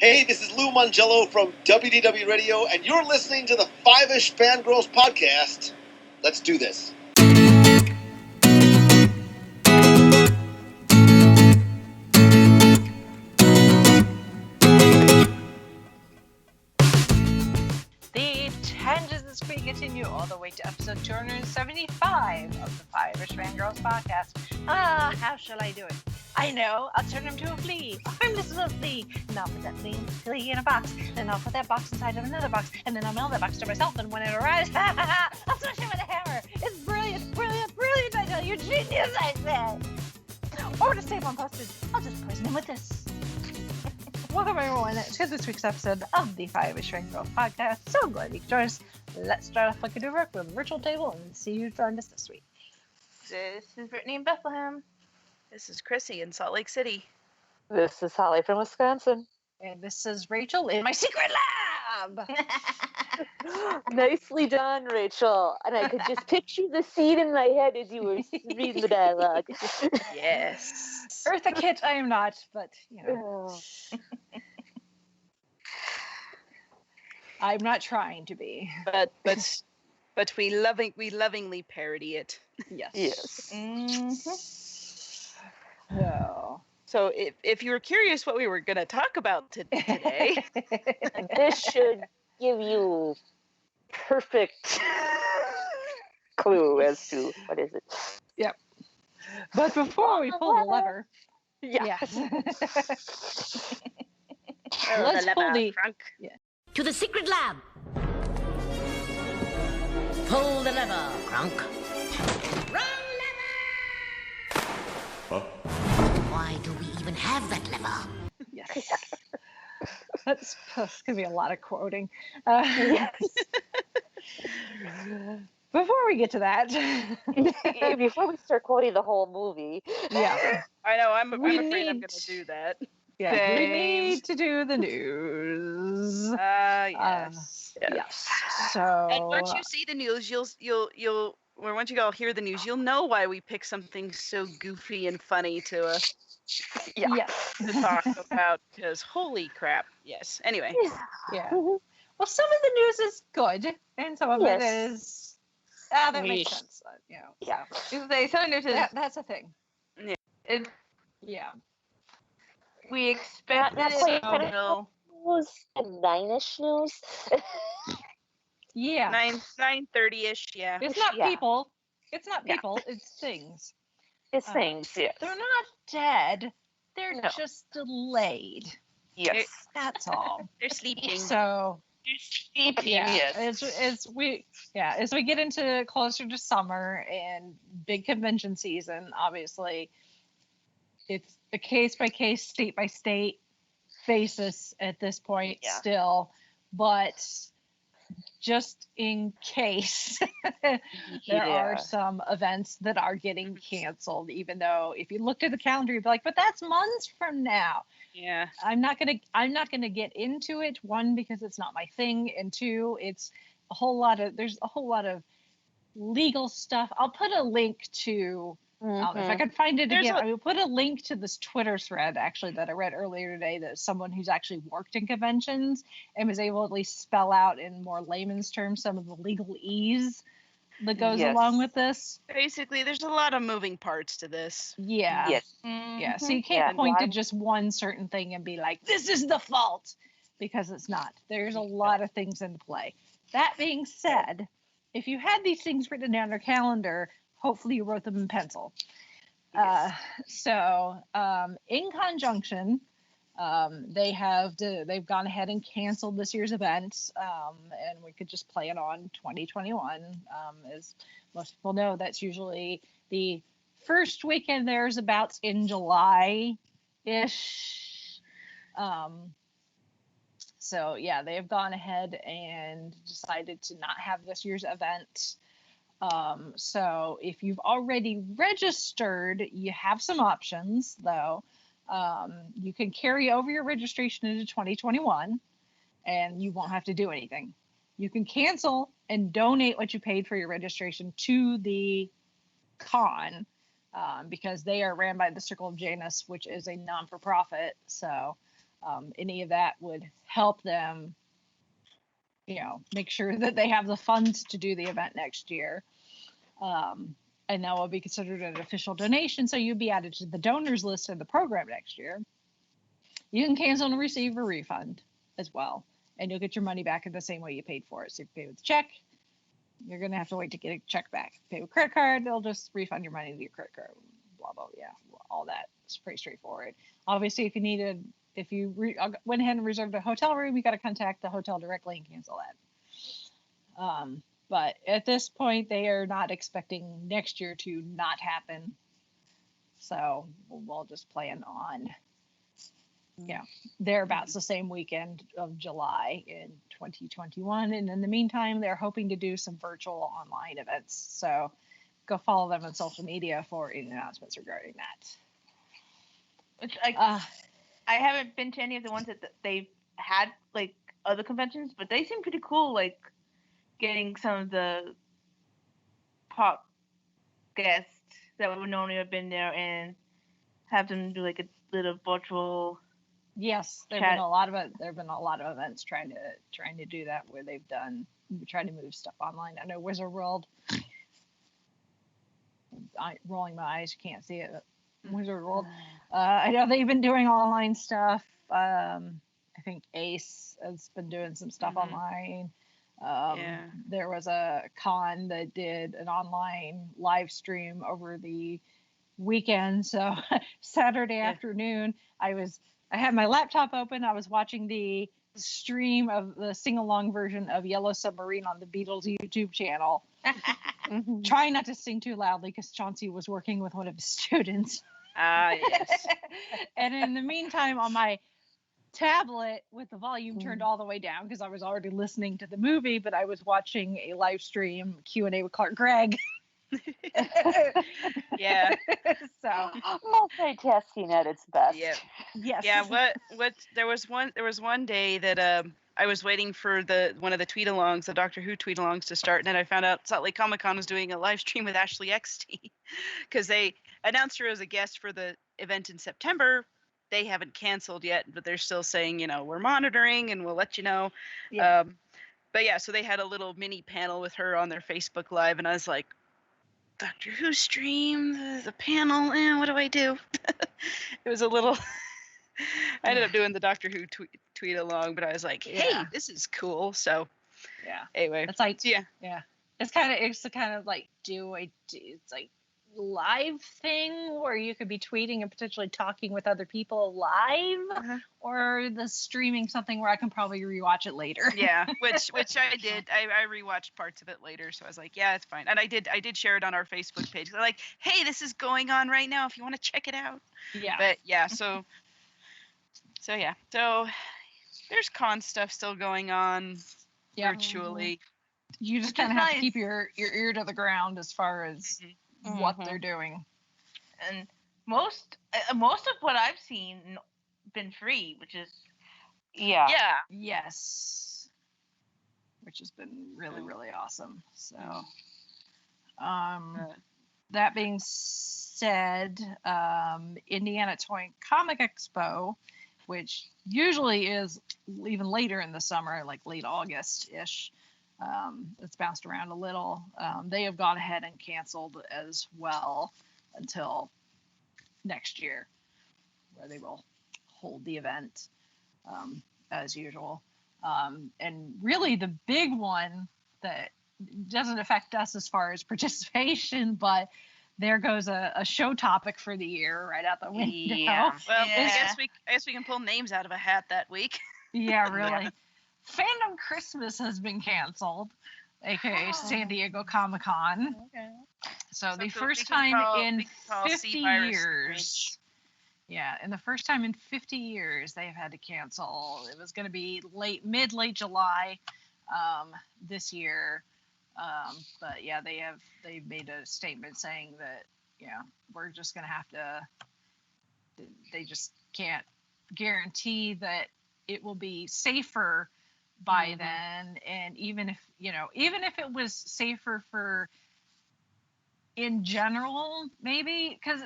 Hey, this is Lou Mangello from WDW Radio, and you're listening to the Five-ish Fangirls podcast. Let's do this. The tangents this week continue all the way to episode 275 of the Five-ish Fangirls podcast. How shall I do it? I know, I'll turn him to a flea. I'm this little flea. And I'll put that flea in a box. Then I'll put that box inside of another box. And then I'll mail that box to myself. And when it arrives, I'll smash it with a hammer. It's brilliant, brilliant, brilliant. I tell you, genius, I said. Or to save on postage, I'll just poison him with this. Welcome everyone to this week's episode of the Five-ish Fangirls podcast. So glad you could join us. Let's start off like a do-work with a virtual table and see who joined us this week. This is Brittany in Bethlehem. This is Chrissy in Salt Lake City. This is Holly from Wisconsin. And this is Rachel in my secret lab. Nicely done, Rachel. And I could just picture the scene in my head as you were reading the dialogue. Yes. Eartha Kitt, I am not, but you know. I'm not trying to be. But we lovingly parody it. Yes. Yes. Mm-hmm. So if you were curious what we were going to talk about today, This should give you perfect clue as to what is it. Yep. But before we pull the lever, yes. Let's pull the Kronk. To the secret lab. Pull the lever, Kronk. Wrong lever! Why do we even have that lever? Yes. That's going to be a lot of quoting. Yes. Before we get to that, Before we start quoting the whole movie. yeah, I know, I'm afraid I'm need- going to do that. yeah, we Same. need to do the news. Yes. Yes. So And once you see the news, or once you all hear the news, you'll know why we pick something so goofy and funny to yes. talk about, because holy crap. Yes. Anyway. Yeah. Well, some of the news is good, and some of it Yes. is that makes Yeesh. sense. You know, Yeah. Some news is that's a thing. it, Yeah. we expect That's it like a kind of- little. News and nine-ish news. Yeah. 9:30ish, yeah. It's not Yeah. people. It's not Yeah. people. It's things. It's things, yes. They're not dead. They're No. just delayed. Yes. That's all. They're sleeping. So yeah, Yes. as we get into closer to summer and big convention season, obviously, it's a case by case, state by state basis at this point Yeah. still, but just in case there are some events that are getting canceled, even though if you looked at the calendar you'd be like, but that's months from now. Yeah. I'm not gonna get into it, one, because it's not my thing, and two, there's a whole lot of legal stuff. I'll put a link to if I could find it again, I will put a link to this Twitter thread actually that I read earlier today, that someone who's actually worked in conventions and was able to at least spell out in more layman's terms some of the legalese that goes along with this. Basically, there's a lot of moving parts to this. Yeah. Yes. Yeah. So you can't point to just one certain thing and be like, this is the fault, because it's not. There's a lot of things in play. That being said, if you had these things written down on your calendar, hopefully you wrote them in pencil. Yes. In conjunction, they've gone ahead and canceled this year's event, and we could just plan on 2021. As most people know, that's usually the first weekend thereabouts in July-ish. So yeah, they've gone ahead and decided to not have this year's event. So if you've already registered, you have some options though. You can carry over your registration into 2021 and you won't have to do anything. You can cancel and donate what you paid for your registration to the con, because they are ran by the Circle of Janus, which is a non-for-profit. So Any of that would help them, make sure that they have the funds to do the event next year. And that will be considered an official donation, so you'll be added to the donors list of the program next year. You can cancel and receive a refund as well, and you'll get your money back in the same way you paid for it. So if you pay with a check, you're going to have to wait to get a check back. If you pay with credit card, they'll just refund your money to your credit card. Blah, blah, yeah, all that. It's pretty straightforward. Obviously, if you went ahead and reserved a hotel room, you got to contact the hotel directly and cancel that. But at this point, they are not expecting next year to not happen. So we'll just plan on, thereabouts the same weekend of July in 2021. And in the meantime, they're hoping to do some virtual online events. So go follow them on social media for any announcements regarding that. Which I haven't been to any of the ones that they've had, like other conventions, but they seem pretty cool. Like getting some of the pop guests that would normally have been there and have them do like a little virtual. Yes, there've been a lot of events trying to do that, where they've trying to move stuff online. I know Wizard World. Rolling my eyes, you can't see it. Wizard World. I know they've been doing online stuff. I think Ace has been doing some stuff online. There was a con that did an online live stream over the weekend. So Saturday afternoon, I had my laptop open. I was watching the stream of the sing-along version of Yellow Submarine on the Beatles YouTube channel. Trying not to sing too loudly because Chauncey was working with one of his students. Yes. And in the meantime, on my tablet with the volume turned all the way down because I was already listening to the movie, but I was watching a live stream Q&A with Clark Gregg. Yeah. So multitasking at its best. Yeah. yes. Yeah. What? There was one day that I was waiting for one of the tweet-alongs, the Doctor Who tweet-alongs to start, and then I found out Salt Lake Comic-Con was doing a live stream with Ashley XT because they announced her as a guest for the event in September. They haven't canceled yet, but they're still saying, we're monitoring and we'll let you know. Yeah. But yeah, so they had a little mini panel with her on their Facebook Live, and I was like, Doctor Who stream, the panel, what do I do? It was a little... I ended up doing the Doctor Who tweet along, but I was like, hey, this is cool. So anyway. It's like, yeah. It's kind of like, it's like live thing where you could be tweeting and potentially talking with other people live, or the streaming something where I can probably rewatch it later. Yeah, which I did. I rewatched parts of it later, so I was like, yeah, it's fine. And I did share it on our Facebook page. They're like, hey, this is going on right now if you want to check it out. Yeah. But yeah, so there's con stuff still going on virtually. You just kind of have to keep your ear to the ground as far as what they're doing. And most of what I've seen been free, which is yes, which has been really, really awesome. So that being said, Indiana Toy and Comic Expo, which usually is even later in the summer, like late August-ish. It's bounced around a little. They have gone ahead and canceled as well until next year, where they will hold the event as usual. And really the big one that doesn't affect us as far as participation, but there goes a show topic for the year right out the window. Yeah. Well, I guess we can pull names out of a hat that week. Yeah, really. Fandom Christmas has been canceled, aka San Diego Comic-Con. okay. So the first time in 50 years. Yeah, and the first time in 50 years they've had to cancel. It was going to be late July this year. But yeah, they made a statement saying that, we're just going to have to, they just can't guarantee that it will be safer by then. And even if it was safer for in general, maybe, because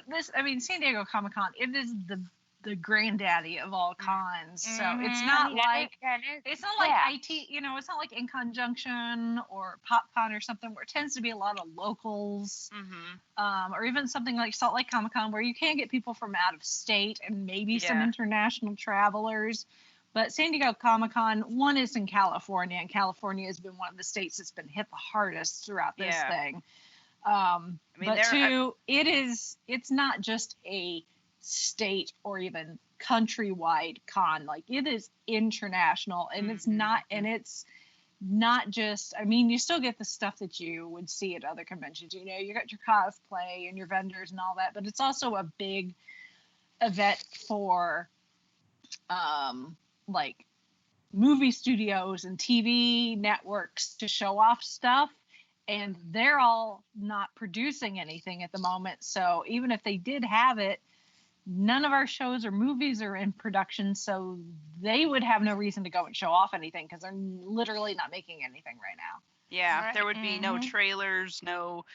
San Diego Comic-Con, it is the the granddaddy of all cons. So it's Mhm. not Yeah, like and it's not like yeah. IT, it's not like In Conjunction or PopCon or something where it tends to be a lot of locals, or even something like Salt Lake Comic Con where you can get people from out of state and maybe some Yeah. international travelers. But San Diego Comic Con, one is in California, and California has been one of the states that's been hit the hardest throughout this Yeah. thing. mean, But two, it's not just a state or even countrywide con. Like, it is international, and it's not just, I mean, you still get the stuff that you would see at other conventions. You got your cosplay and your vendors and all that, but it's also a big event for like movie studios and TV networks to show off stuff, and they're all not producing anything at the moment. So even if they did have it, none of our shows or movies are in production, so they would have no reason to go and show off anything because they're literally not making anything right now. Yeah, Right. there would be no trailers, no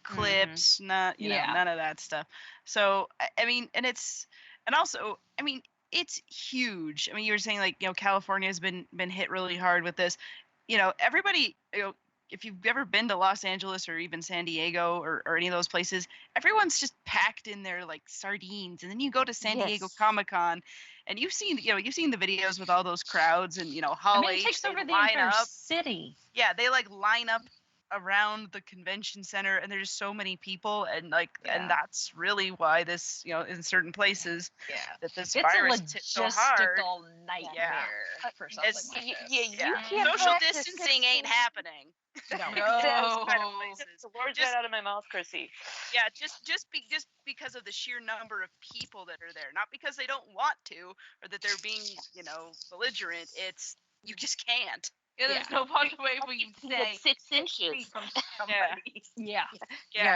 clips, none of that stuff. So I mean, and also, I mean, it's huge. I mean, you were saying like, California has been hit really hard with this. Everybody, if you've ever been to Los Angeles or even San Diego or any of those places, everyone's just packed in there like sardines. And then you go to San Diego Yes. Comic-Con and you've seen the videos with all those crowds and, Hall I mean, it H, takes they over the line entire up. city. Yeah, they like line up around the convention center and there's so many people and and that's really why this, in certain places that this It's virus a hit so hard. logistical nightmare for something like this. You can't Social practice distancing ain't happening. No. The words right out of my mouth, Chrissy. Yeah, just because of the sheer number of people that are there, not because they don't want to or that they're being, belligerent. It's you just can't. Yeah, there's no possible way for you to You get say 6 feet inches. from somebody. Yeah,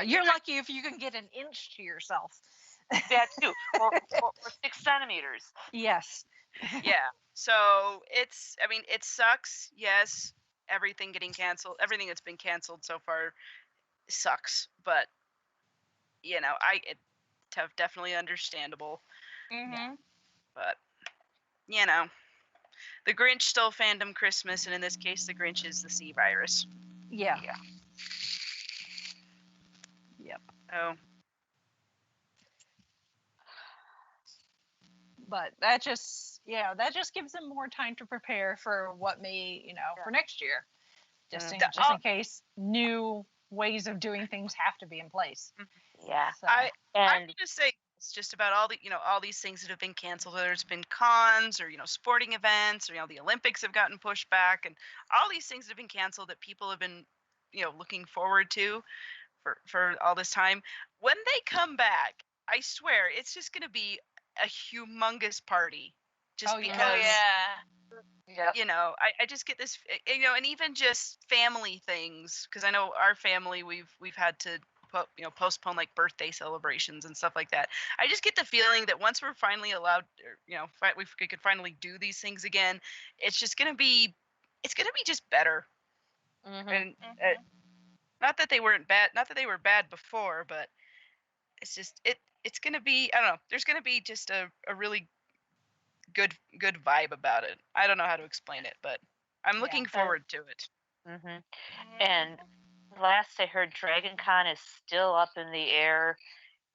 you're lucky if you can get an inch to yourself. That too, or 6 centimeters. Yes. Yeah. So I mean, it sucks. Yes, everything that's been canceled so far sucks, but it's definitely understandable. Mm-hmm. But the Grinch stole fandom Christmas, and in this case, the Grinch is the C virus. Yeah. Yep. Oh. But that just gives them more time to prepare for what may, for next year. Just in case new ways of doing things have to be in place. Yeah. So. I'm going to say it's just about all all these things that have been canceled, whether it's been cons or, sporting events or, the Olympics have gotten pushed back and all these things that have been canceled that people have been, looking forward to for all this time. When they come back, I swear it's just going to be a humongous party just because, I just get this, and even just family things, because I know our family, we've had to postpone like birthday celebrations and stuff like that. I just get the feeling that once we're finally allowed, we could finally do these things again, it's going to be just better. Mm-hmm. And not that they were bad before, but it's just it's going to be, I don't know, there's going to be just a really good vibe about it. I don't know how to explain it, but I'm looking forward to it. Mm-hmm. And last I heard, Dragon Con is still up in the air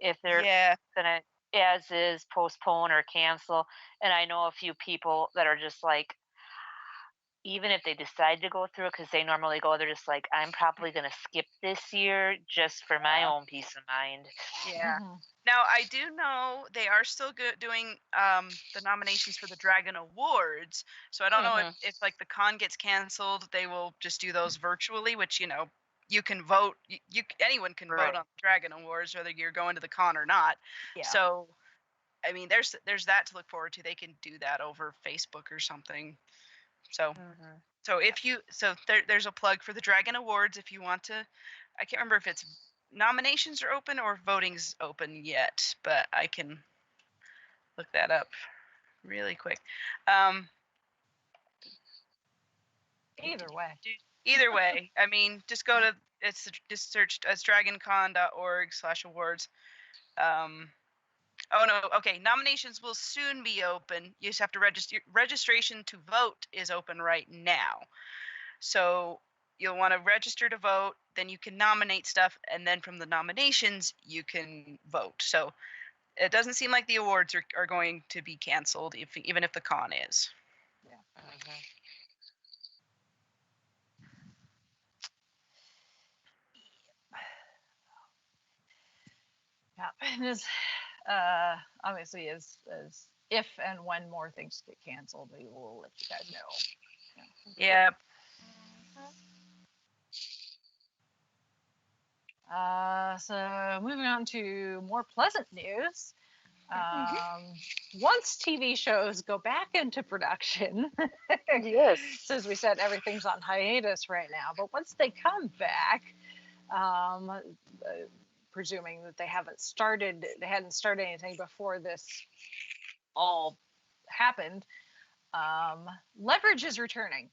if they're gonna as is postpone or cancel. And I know a few people that are just like, even if they decide to go through it, because they normally go, they're just like, I'm probably gonna skip this year just for my own peace of mind. Yeah. Now I do know they are still doing the nominations for the Dragon Awards. So I don't know if like the con gets canceled, they will just do those virtually, which you can vote. Anyone can vote on the Dragon Awards, whether you're going to the con or not. Yeah. So I mean, there's that to look forward to. They can do that over Facebook or something. So there's a plug for the Dragon Awards if you want to. I can't remember if it's nominations are open or voting's open yet, but I can look that up really quick. Either way, I mean, just go to just search as dragoncon.org/awards. Oh no, okay. Nominations will soon be open. You just have to register. Registration to vote is open right now. So you'll want to register to vote, then you can nominate stuff, and then from the nominations you can vote. So it doesn't seem like the awards are going to be canceled, even if the con is. Yeah. Mm-hmm. Yeah, and as obviously as if and when more things get canceled, we will let you guys know. Yeah. So moving on to more pleasant news. Once TV shows go back into production, Yes. so as we said, everything's on hiatus right now. But once they come back, presuming that they hadn't started anything before this all happened, Leverage is returning.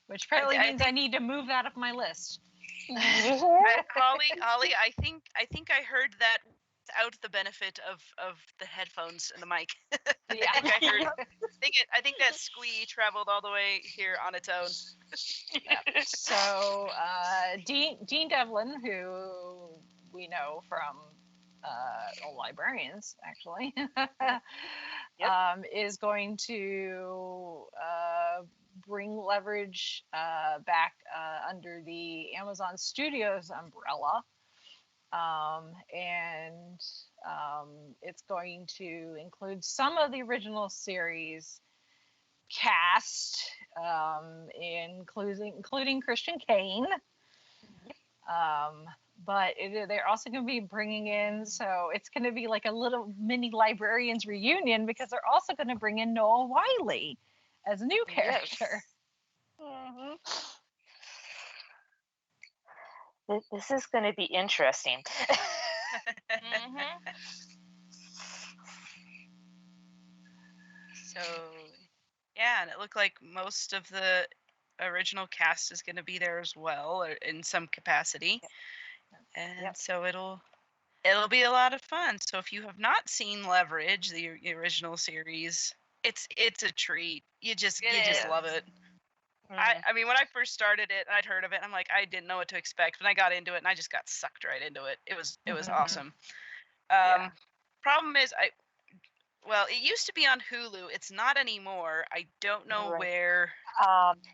Which apparently means I need to move that up my list. Holly, I think I heard that without the benefit of the headphones and the mic. Yeah. I think that squee traveled all the way here on its own. Yeah. So Dean Devlin, who we know from Librarians, actually, is going to bring Leverage back under the Amazon Studios umbrella. And it's going to include some of the original series cast, including Christian Kane. But they're also going to be bringing in, so it's going to be like a little mini Librarians reunion, because they're also going to bring in Noah Wiley as a new character. Yes. Mm-hmm. This is going to be interesting. Mm-hmm. So, yeah, and it looked like most of the original cast is going to be there as well, or in some capacity. And so it'll be a lot of fun. So if you have not seen Leverage, the original series, it's a treat. You just love it. I mean, when I first started it, I'd heard of it. I'm like, I didn't know what to expect. When I got into it, and I just got sucked right into it. It was awesome. Problem is, it used to be on Hulu. It's not anymore. I don't know where.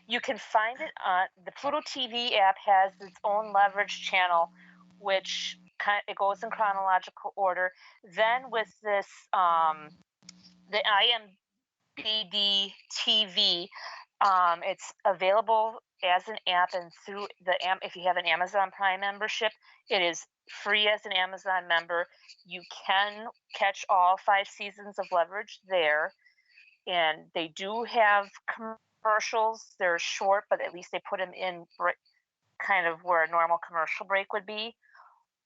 You can find it on the Pluto TV app. Has its own Leverage channel, which it goes in chronological order. Then with this, the IMBD TV, it's available as an app, and through if you have an Amazon Prime membership, it is free as an Amazon member. You can catch all 5 seasons of Leverage there, and they do have commercials. They're short, but at least they put them in kind of where a normal commercial break would be.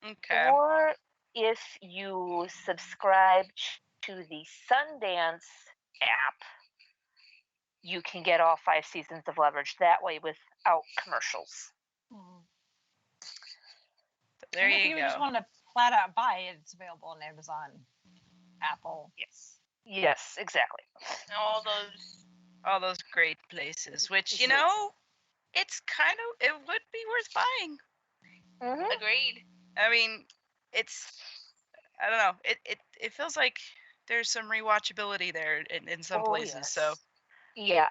Okay. Or if you subscribe to the Sundance app, you can get all 5 seasons of Leverage that way without commercials. There if you just want to flat out buy it, it's available on Amazon, Apple. Yes, exactly. All those great places, which it would be worth buying. Mm-hmm. Agreed. I mean, I don't know. It feels like there's some rewatchability there in some places. Yes. So yeah,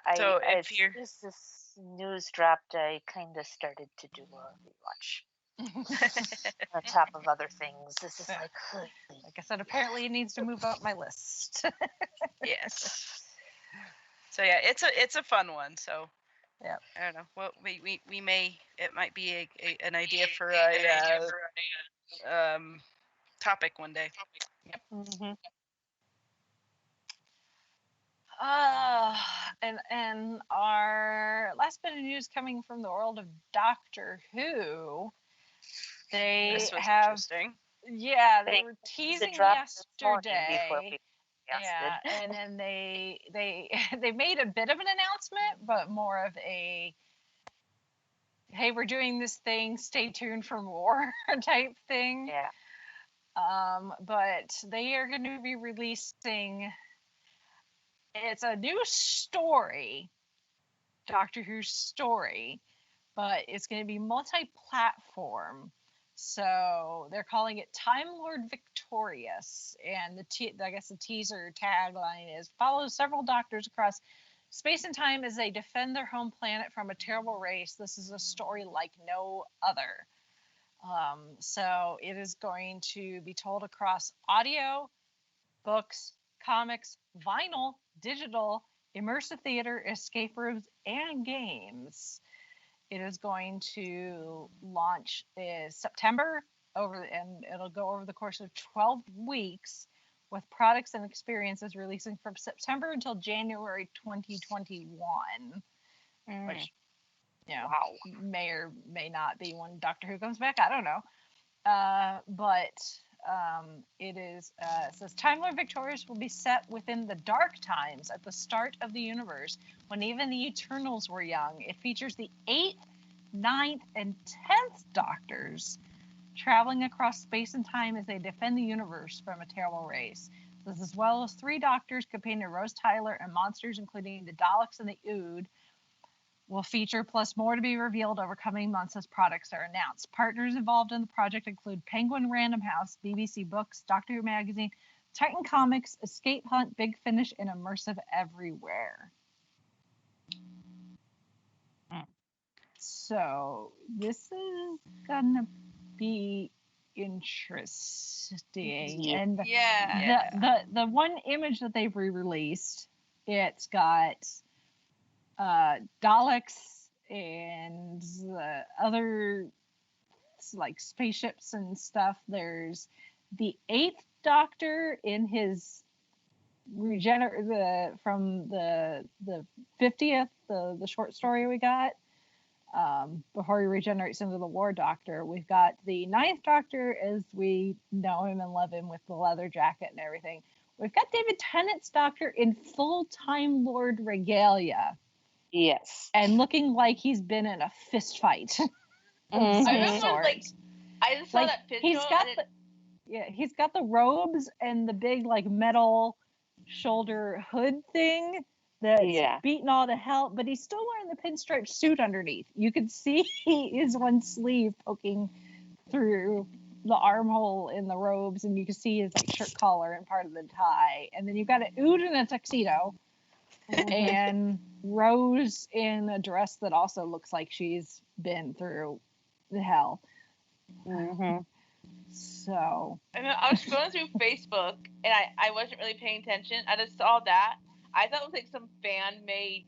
if you're as this news dropped, I kind of started to do a rewatch. On top of other things, this is like I said, apparently it needs to move up my list. Yes. So yeah, it's a fun one. So yeah, I don't know. Well, we may, it might be an idea for a topic one day. Yep. Mm-hmm. And our last bit of news coming from the world of Doctor Who. This was interesting. Yeah, they were teasing yesterday. Yeah, and then they made a bit of an announcement, but more of a hey, we're doing this thing, stay tuned for more type thing. Yeah. But they are going to be releasing, it's a new story, Doctor Who story, but it's going to be multi-platform. So they're calling it Time Lord Victorious, and I guess the teaser tagline is follows several doctors across space and time as they defend their home planet from a terrible race. This is a story like no other. So it is going to be told across audio, books, comics, vinyl, digital, immersive theater, escape rooms, and games. It is going to launch in September and it'll go over the course of 12 weeks with products and experiences releasing from September until January 2021, which Wow. may or may not be when Doctor Who comes back. I don't know. But it says Time Lord Victorious will be set within the dark times at the start of the universe when even the Eternals were young. It features the 8th, 9th, and 10th Doctors traveling across space and time as they defend the universe from a terrible race. This, as well as 3 Doctors, Companion Rose Tyler, and monsters including the Daleks and the Ood, will feature, plus more to be revealed over coming months as products are announced. Partners involved in the project include Penguin Random House, BBC Books, Doctor Who Magazine, Titan Comics, Escape Hunt, Big Finish, and Immersive Everywhere. So this is gonna be interesting. Yeah. And Yeah. the one image that they've re-released, it's got Daleks and other like spaceships and stuff. There's the 8th Doctor in his from the 50th, the short story we got before he regenerates into the War Doctor. We've got the 9th Doctor as we know him and love him with the leather jacket and everything. We've got David Tennant's Doctor in full Time Lord regalia. Yes. And looking like he's been in a fist fight. I remember, I just saw that picture. He's got the robes and the big metal shoulder hood thing that's beaten all to hell, but he's still wearing the pinstripe suit underneath. You can see his one sleeve poking through the armhole in the robes, and you can see his shirt collar and part of the tie. And then you've got an Ood in a tuxedo. And Rose in a dress that also looks like she's been through the hell. So I was scrolling through Facebook and I wasn't really paying attention. I just saw that. I thought it was like some fan-made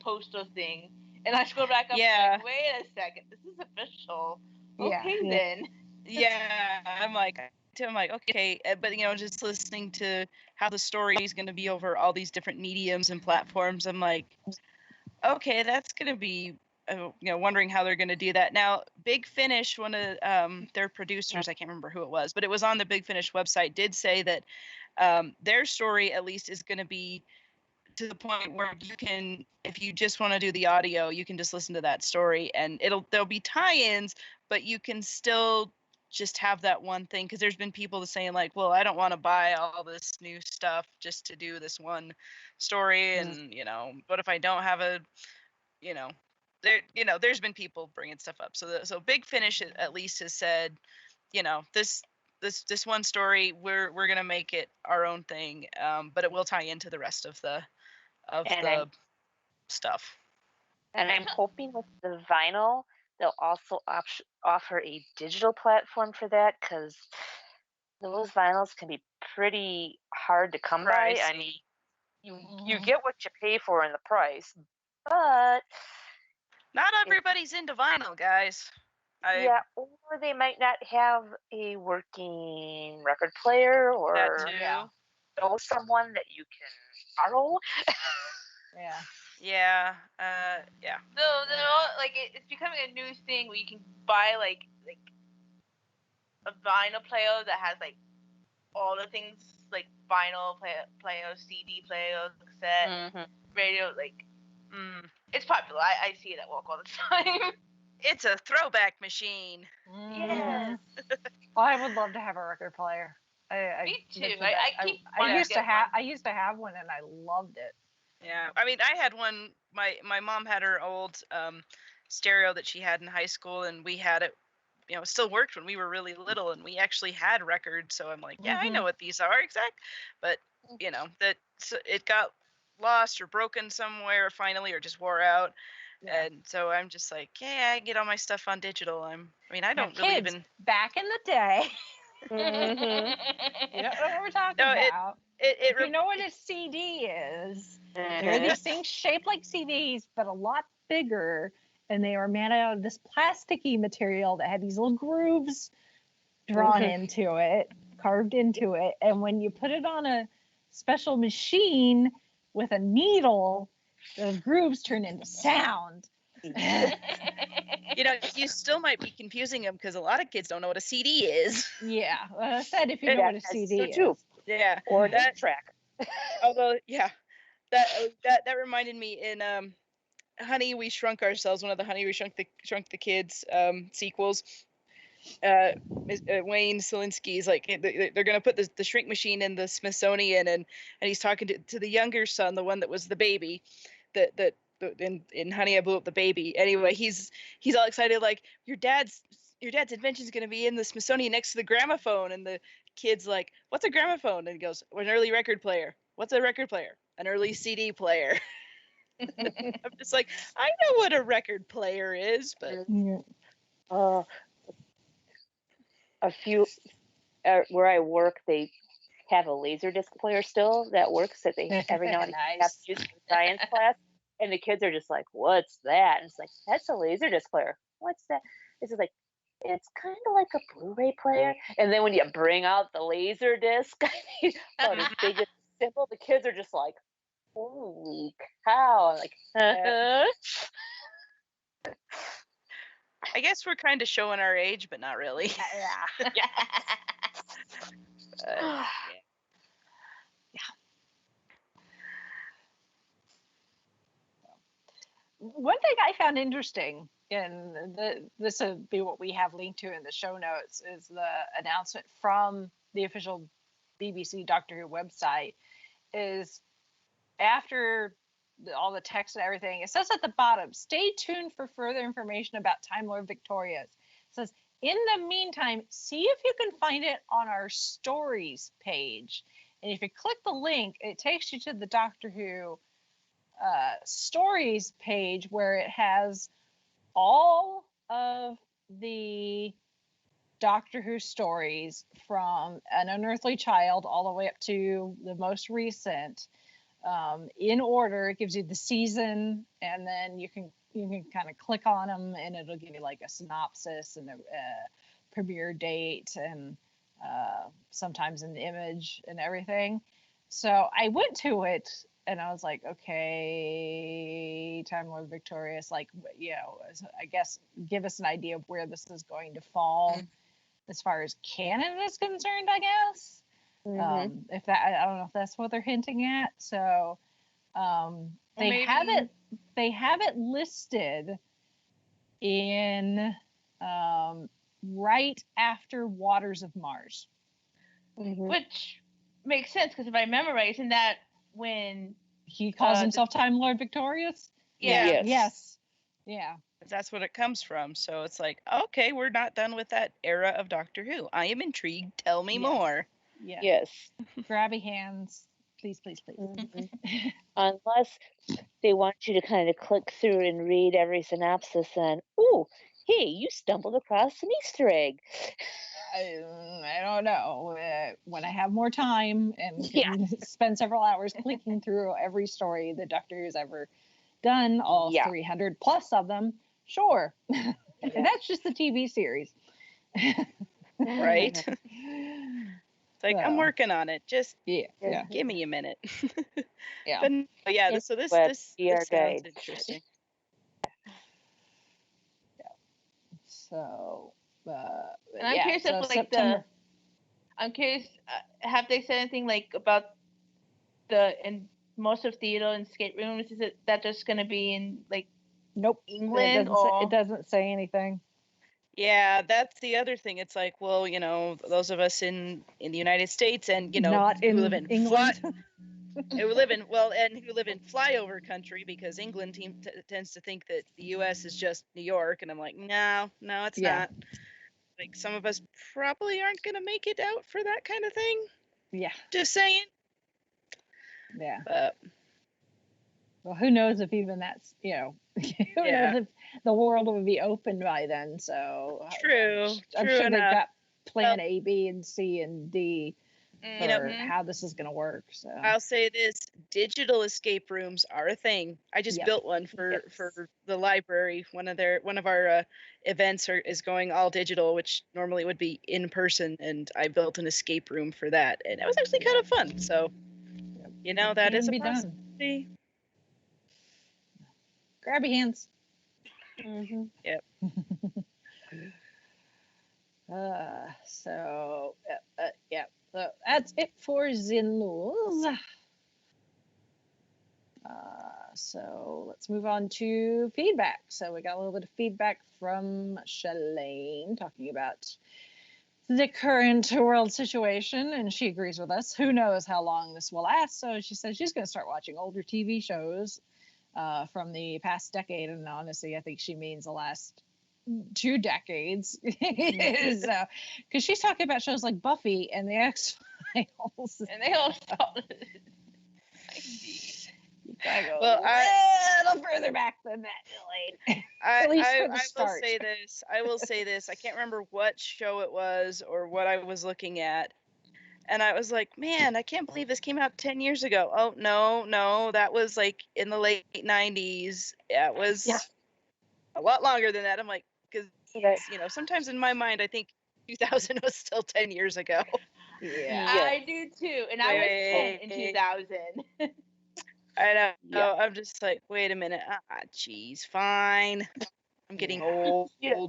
poster thing. And I scrolled back up and like, wait a second, this is official. Okay then. Yeah, I'm like, okay, but just listening to how the story is going to be over all these different mediums and platforms, I'm like, okay, that's going to be, wondering how they're going to do that. Now, Big Finish, one of their producers, I can't remember who it was, but it was on the Big Finish website, did say that their story at least is going to be to the point where you can, if you just want to do the audio, you can just listen to that story, and there'll be tie-ins, but you can still just have that one thing, because there's been people saying like, well, I don't want to buy all this new stuff just to do this one story, and what if I don't have a, there's been people bringing stuff up. So Big Finish at least has said, this one story, we're gonna make it our own thing, but it will tie into the rest of the stuff. And I'm hoping with the vinyl, they'll also offer a digital platform for that, because those vinyls can be pretty hard to come by. I mean, you get what you pay for in the price, but not everybody's into vinyl, guys. Or they might not have a working record player, or know someone that you can borrow. No, it's becoming a new thing where you can buy like a vinyl player that has like all the things, like vinyl player, CD player, cassette, radio. It's popular. I see it at work all the time. It's a throwback machine. Yes. Oh, I would love to have a record player. Me too. I used to have one and I loved it. Yeah, I mean, I had one. My mom had her old stereo that she had in high school, and we had it. You know, it still worked when we were really little, and we actually had records. So I'm like, yeah, I know what these are exact. But you know that it got lost or broken somewhere finally, or just wore out. Yeah. And so I'm just like, yeah, I get all my stuff on digital. I don't really even. Back in the day. Mm-hmm. You don't know what we're talking about. If you know what a CD is, there are these things shaped like CDs, but a lot bigger, and they are made out of this plasticky material that had these little grooves drawn into it, carved into it, and when you put it on a special machine with a needle, those grooves turn into sound. You know, you still might be confusing them because a lot of kids don't know what a CD is. Yeah, well, I said if you know what a CD is. Too. Yeah. Or that track. Although, yeah, that reminded me in Honey, We Shrunk Ourselves, one of the Honey, We Shrunk the Kids sequels. Wayne Selinsky's like they're gonna put the shrink machine in the Smithsonian, and he's talking to the younger son, the one that was the baby, that in Honey, I Blew Up the Baby. Anyway, he's all excited like your dad's invention is gonna be in the Smithsonian next to the gramophone, and the kid's like, what's a gramophone? And he goes, an early record player. What's a record player? An early CD player. I'm just like, I know what a record player is, but a few where I work, they have a laser disc player still that works that they every now and then have to use for science class, and the kids are just like, "What's that?" And it's like, "That's a laser disc player." What's that? It's like, it's kind of like a Blu-ray player. And then when you bring out the laser disc, about as big as simple, the kids are just like, "Holy cow!" Like, I guess we're kind of showing our age, but not really. Yeah. One thing I found interesting, and this would be what we have linked to in the show notes, is the announcement from the official BBC Doctor Who website. Is after all the text and everything, it says at the bottom, stay tuned for further information about Time Lord Victorious. It says, in the meantime, see if you can find it on our stories page. And if you click the link, it takes you to the Doctor Who stories page where it has all of the Doctor Who stories from An Unearthly Child all the way up to the most recent. In order. It gives you the season, and then you can kind of click on them, and it'll give you like a synopsis and a premiere date, and sometimes an image and everything. So I went to it, and I was like, okay, Time Lord Victorious, like, you know, I guess give us an idea of where this is going to fall as far as canon is concerned, I guess. If that, I don't know if that's what they're hinting at. So they have it listed in right after Waters of Mars, which makes sense because if I remember right, isn't that when he calls himself Time Lord Victorious? Yeah. Yes. Yeah. That's what it comes from. So it's like, okay, we're not done with that era of Doctor Who. I am intrigued. Tell me more. Yeah. Yes. Grabby hands. Please, please, please. Unless they want you to kind of click through and read every synopsis and, ooh, hey, you stumbled across an Easter egg. I don't know. When I have more time and can spend several hours clicking through every story that Doctor Who's ever done, all 300 plus of them, sure. And that's just the TV series. Right? It's like, I'm working on it. Just give me a minute. But yeah, this sounds interesting. So, and I'm curious if like September. I'm curious, have they said anything like about in most of Theodore and Skate Rooms? Is it that just going to be in like Nope. England, It doesn't say anything. Yeah, that's the other thing. It's like, well, those of us in the United States and Not who live in England. who live in flyover country, because England tends to think that the U.S. is just New York, and I'm like, no, it's not. Like, some of us probably aren't gonna make it out for that kind of thing. Yeah. Just saying. Yeah. But well, who knows if even that's who knows if the world will be open by then. So true. I'm true sure enough. they've got plan A, B, and C, and D for Mhm. how this is going to work. So I'll say this: digital escape rooms are a thing. I just built one for the library. One of our events is going all digital, which normally would be in person, and I built an escape room for that, and it was actually kind of fun. So, that is a possibility. Grab your hands. Mm-hmm. Yep. So that's it for Zin News. So let's move on to feedback. So we got a little bit of feedback from Shalane talking about the current world situation, and she agrees with us. Who knows how long this will last? So she says she's going to start watching older TV shows from the past decade, and honestly, I think she means the last 2 decades. Because she's talking about shows like Buffy and the X-Files, and they all you gotta go a little further back than that, Elaine. I will say this. I can't remember what show it was or what I was looking at. And I was like, man, I can't believe this came out 10 years ago. Oh, no, that was like in the late 90s. Yeah, it was a lot longer than that. I'm like, because, sometimes in my mind, I think 2000 was still 10 years ago. Yeah. I do too. And I was 10 in 2000. I know. Yeah. I'm just like, wait a minute. Geez, fine. I'm getting old. Yes.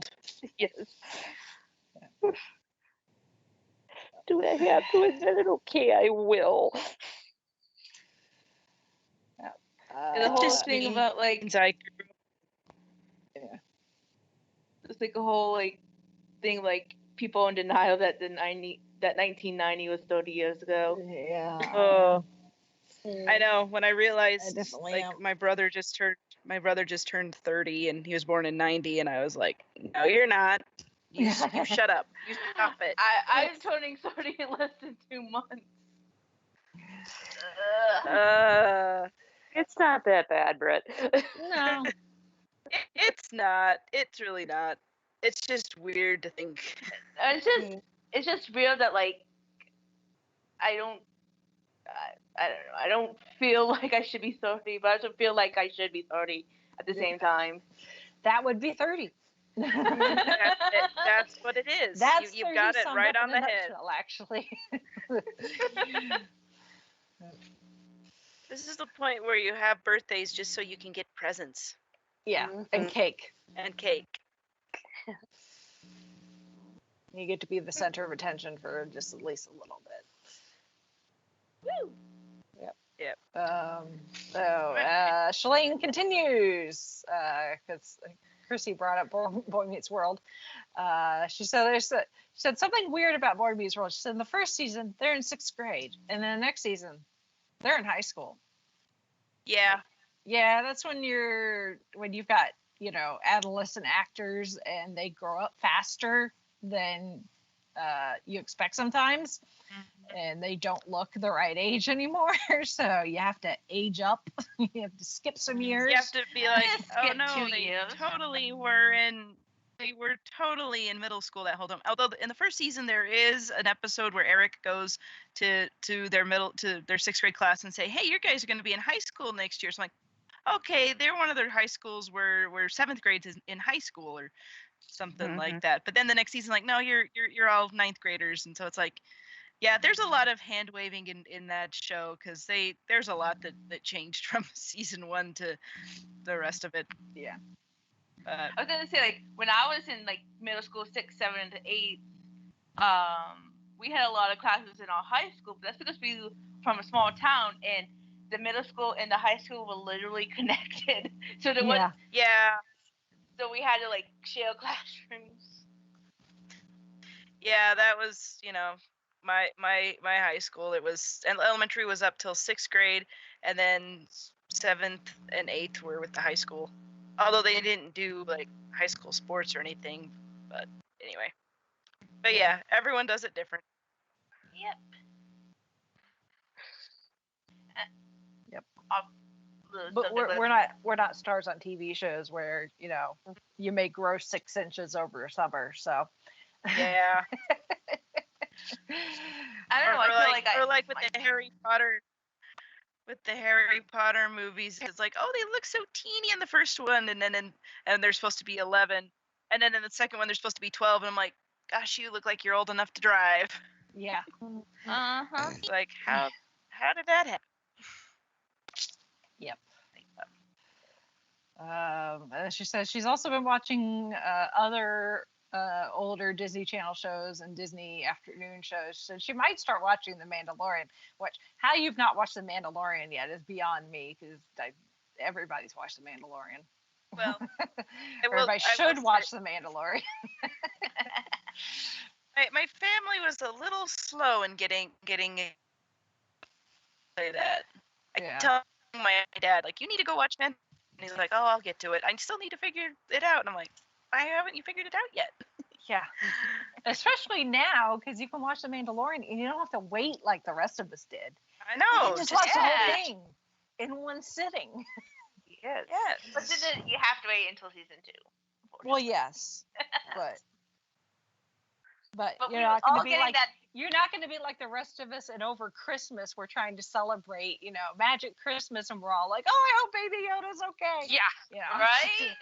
Do I have to admit it? Okay, I will. And the whole thing about it's like a whole thing people in denial that 1990 was 30 years ago. Yeah. I know. When I realized definitely my brother just turned 30 and he was born in 90, and I was like, no, you're not. You shut up. You stop it. I'm turning 30 in less than 2 months. It's not that bad, Brett. No. It's not. It's really not. It's just weird to think. It's just weird that I don't feel like I should be 30, but I also feel like I should be 30 at the same time. That would be 30. That's what it is. You've got it right on the head. Actually. This is the point where you have birthdays just so you can get presents. Yeah, and cake. And cake. You get to be the center of attention for just at least a little bit. Woo! Yep. So Shalane continues, because Chrissy brought up Boy Meets World. She said something weird about Boy Meets World. She said in the first season they're in 6th grade, and then the next season they're in high school. Yeah. Yeah, that's when you've got adolescent actors and they grow up faster than you expect sometimes, and they don't look the right age anymore. So you have to age up. You have to skip some years. You have to be like, oh no, they were totally in middle school that whole time. Although in the first season there is an episode where Eric goes to their 6th grade class and say, hey, you guys are going to be in high school next year. So I'm like, okay, they're one of their high schools where 7th grade is in high school or something like that. But then the next season, like, no, you're all 9th graders. And so it's like, yeah, there's a lot of hand waving in that show, because there's a lot that changed from season 1 to the rest of it. Yeah. I was gonna say, when I was in middle school, 6, 7, and 8, we had a lot of classes in our high school, but that's because we were from a small town, and the middle school and the high school were literally connected. So there was so we had to like share classrooms. Yeah, that was, my high school. It was, and elementary was up till 6th grade, and then 7th and 8th were with the high school. Although they didn't do like high school sports or anything, but anyway. But yeah, everyone does it different. Yep. But we're not stars on TV shows where you may grow 6 inches over a summer. So yeah. I don't know. I feel like with the Harry Potter. With the Harry Potter movies, it's like, oh, they look so teeny in the first one, and then and they're supposed to be 11, and then in the second one they're supposed to be 12, and I'm like, gosh, you look like you're old enough to drive. Yeah. Like how did that happen? Yep. She says she's also been watching other older Disney Channel shows and Disney afternoon shows, so she might start watching The Mandalorian. Which, how you've not watched The Mandalorian yet is beyond me, because everybody's watched The Mandalorian. Well, everybody should watch The Mandalorian. My family was a little slow in getting that. I tell my dad, like, you need to go watch Man, and he's like, oh, I'll get to it. I still need to figure it out, and I'm like, why haven't you figured it out yet? Yeah, especially now, because you can watch The Mandalorian and you don't have to wait like the rest of us did. I know. You just watch the whole thing in one sitting. Yes. But then you have to wait until season 2. Well, yes, but you're not going to be like you're not going to be like the rest of us. And over Christmas, we're trying to celebrate, Magic Christmas, and we're all like, "Oh, I hope Baby Yoda's okay." Yeah, right.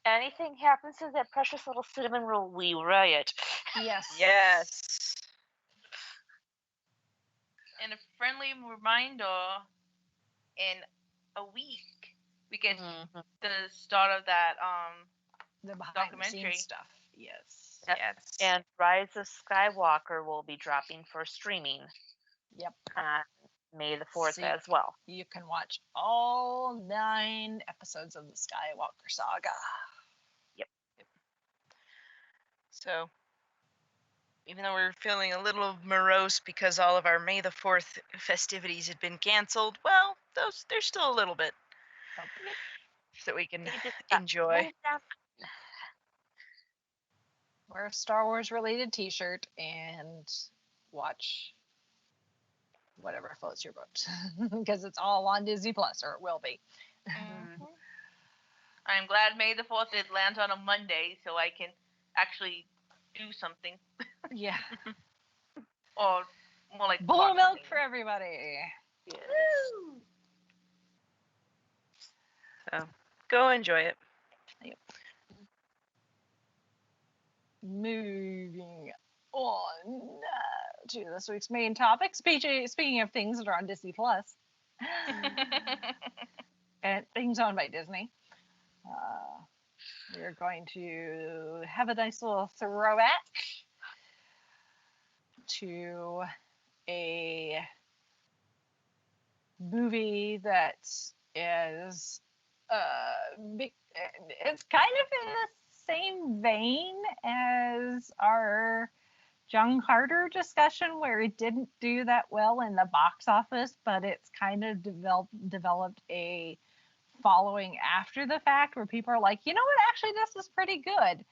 Anything happens to that precious little cinnamon roll, we riot. Yes. And a friendly reminder, in a week we get the start of that the documentary stuff. Yes. And Rise of Skywalker will be dropping for streaming. Yep. On May the 4th as well. You can watch all 9 episodes of the Skywalker saga. Yep. So, even though we're feeling a little morose because all of our May the 4th festivities had been canceled, well, there's still a little bit that we can enjoy. Wear a Star Wars related t-shirt and watch whatever floats your boat, because it's all on Disney Plus, or it will be. I'm glad May the 4th it lands on a Monday, so I can actually do something. Yeah. Or more like blue milk for everybody. Yes. Woo! So go enjoy it. Yep. Moving on to this week's main topic. Speaking of things that are on Disney Plus, and things owned by Disney, we're going to have a nice little throwback to a movie that is it's kind of in the same vein as our Young Carter discussion, where it didn't do that well in the box office, but it's kind of developed a following after the fact, where people are like, you know what, actually this is pretty good.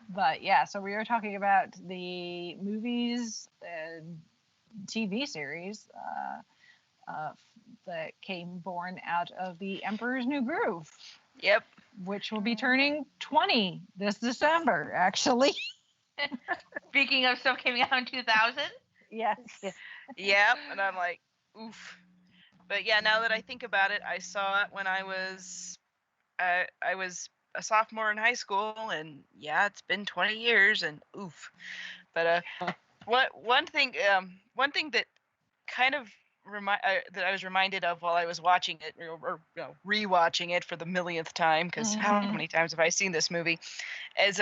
But yeah, so we were talking about the movies and TV series that came born out of The Emperor's New Groove. Yep. Which will be turning 20 this December, actually. Speaking of stuff coming out in 2000? Yes. Yep. And I'm like, oof. But yeah, now that I think about it, I saw it when I was a sophomore in high school, and yeah, it's been 20 years, and oof. But one thing that kind of that I was reminded of while I was watching it, or rewatching it for the millionth time, because how many times have I seen this movie? Is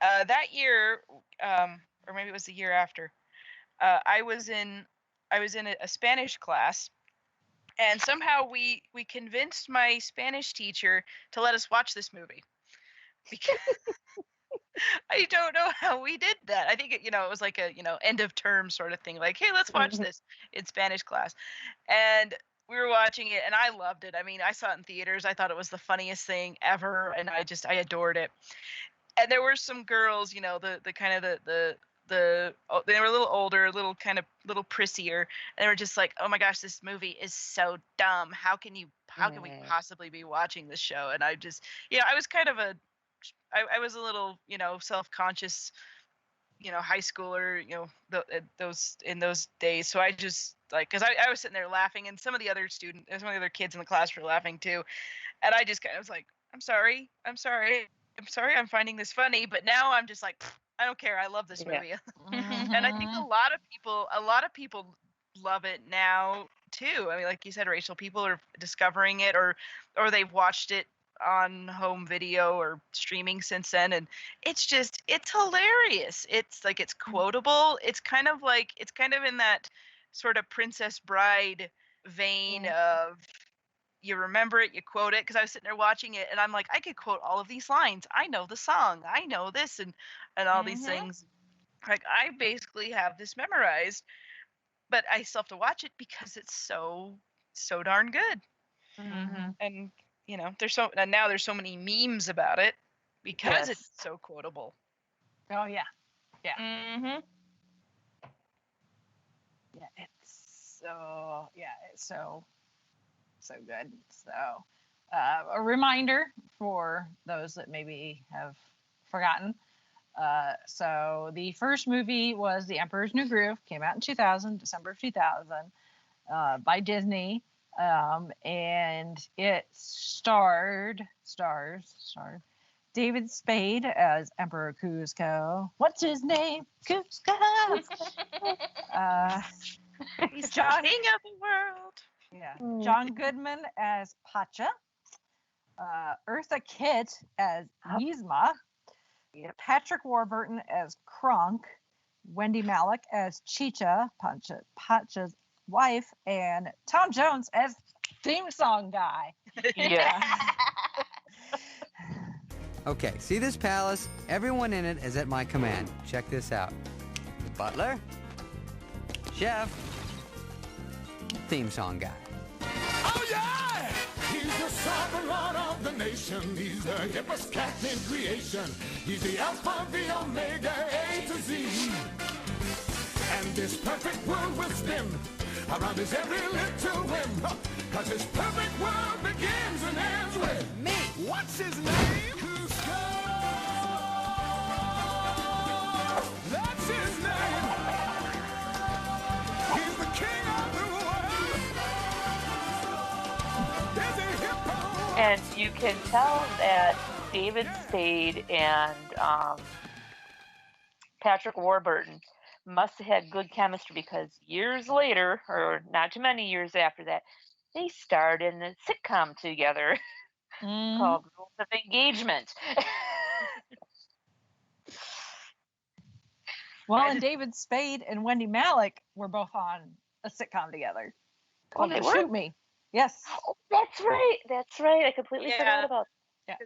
That year, or maybe it was the year after, I was in a Spanish class, and somehow we convinced my Spanish teacher to let us watch this movie. Because I don't know how we did that. I think it was like a end of term sort of thing. Like, hey, let's watch this in Spanish class, and we were watching it, and I loved it. I mean, I saw it in theaters. I thought it was the funniest thing ever, and I adored it. And there were some girls, the kind of they were a little older, a little kind of little prissier, and they were just like, oh my gosh, this movie is so dumb. How can we possibly be watching this show? And I just, I was kind of I was a little, self-conscious, high schooler, in those days. So I just like, cause I was sitting there laughing, and some of the other kids in the class were laughing too. And I just kind of was like, I'm sorry. I'm finding this funny, but now I'm just like, I don't care. I love this movie. And I think a lot of people love it now too. I mean, like you said, Rachel, people are discovering it, or they've watched it on home video or streaming since then, and it's hilarious. It's like, it's quotable. It's kind of in that sort of Princess Bride vein of, you remember it, you quote it. Because I was sitting there watching it, and I'm like, I could quote all of these lines. I know the song. I know this, and all these things. Like, I basically have this memorized, but I still have to watch it because it's so darn good. And now there's so many memes about it because it's so quotable. Oh yeah, yeah. Mm-hmm. Yeah, it's so good. So, a reminder for those that maybe have forgotten. So the first movie was The Emperor's New Groove, came out in 2000, December of 2000, by Disney. And it stars David Spade as Emperor Kuzco. What's his name? Kuzco. He's the king of the world. Yeah. John Goodman as Pacha. Eartha Kitt as Yzma. Patrick Warburton as Kronk. Wendy Malick as Chicha, Pacha's wife, and Tom Jones as theme song guy. Yeah. Okay, see this palace? Everyone in it is at my command. Check this out. Butler, chef, theme song guy. Oh yeah! He's the sovereign of the nation. He's the hippest cat in creation. He's the Alpha, the Omega, A to Z. And this perfect world will spin around his every little whim. Cause his perfect world begins and ends with me. What's his name? Kuzco. That's his name. He's the king of the world. There's a hippo. And you can tell that David Spade and Patrick Warburton must have had good chemistry, because years later, or not too many years after that, they starred in a sitcom together called Rules of Engagement. Well, and David Spade and Wendy Malick were both on a sitcom together. Oh, they were? Shoot Me. Yes. Oh, that's right. That's right. I completely forgot about that.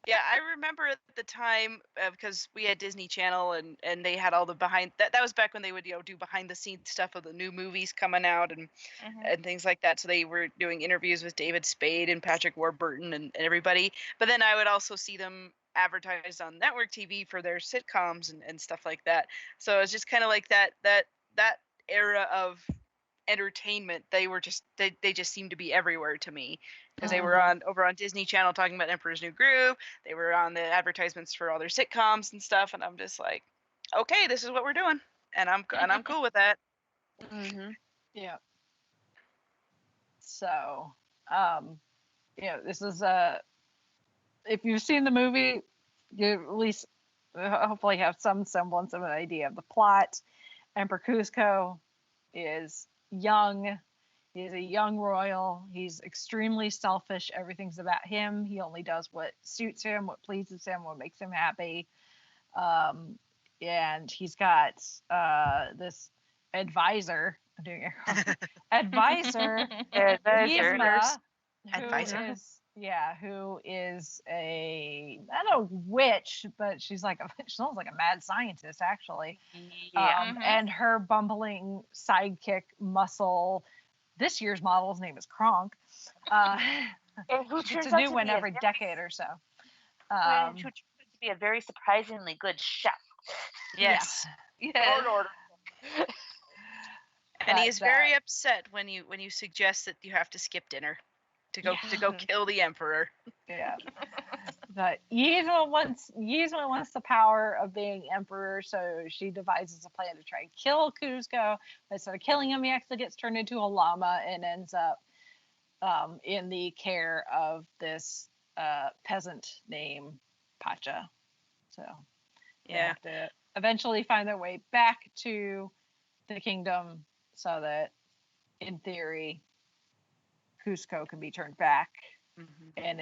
Yeah. I remember at the time, because we had Disney Channel, and they had all the that was back when they would do behind the scenes stuff of the new movies coming out and things like that. So they were doing interviews with David Spade and Patrick Warburton and everybody. But then I would also see them advertised on network TV for their sitcoms and stuff like that. So it's just kind of like that era of entertainment. They just seemed to be everywhere to me, because they were over on Disney Channel talking about Emperor's New Groove. They were on the advertisements for all their sitcoms and stuff, and I'm just like, okay, this is what we're doing, and I'm cool with that. Yeah. So, this is if you've seen the movie, you at least hopefully have some semblance of an idea of the plot. Emperor Kuzco is young. He's a young royal. He's extremely selfish. Everything's about him. He only does what suits him, what pleases him, what makes him happy. And he's got this advisor. I'm doing it. Advisor. Yzma, who is a, I don't know, witch, but she sounds like a mad scientist, actually. And her bumbling sidekick muscle, this year's model's name is Kronk. It's a new one every decade or so. Who turns out to be a very surprisingly good chef. Yes. Yes. Order. And he is very upset when you suggest that you have to skip dinner to go kill the emperor. Yeah. But Yzma wants the power of being emperor, so she devises a plan to try and kill Kuzco. But instead of killing him, he actually gets turned into a llama and ends up in the care of this peasant named Pacha. So they have to eventually find their way back to the kingdom so that, in theory, Kuzco can be turned back. And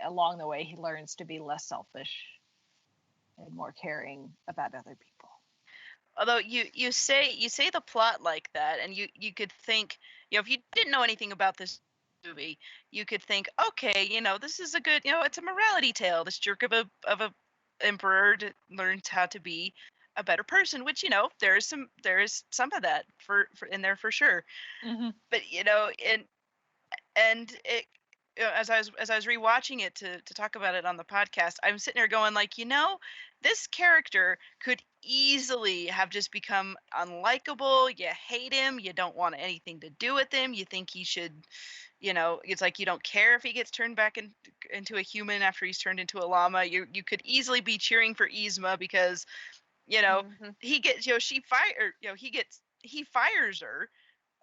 along the way, he learns to be less selfish and more caring about other people. Although you say the plot like that, and you could think, if you didn't know anything about this movie, you could think, okay, this is a good, it's a morality tale. This jerk of a emperor learns how to be a better person, which there is some of that for in there for sure. But and it, as I was rewatching it to talk about it on the podcast, I'm sitting there going like, this character could easily have just become unlikable. You hate him. You don't want anything to do with him. You think he should, it's like you don't care if he gets turned back into a human after he's turned into a llama. You could easily be cheering for Yzma because, he gets, he fires her.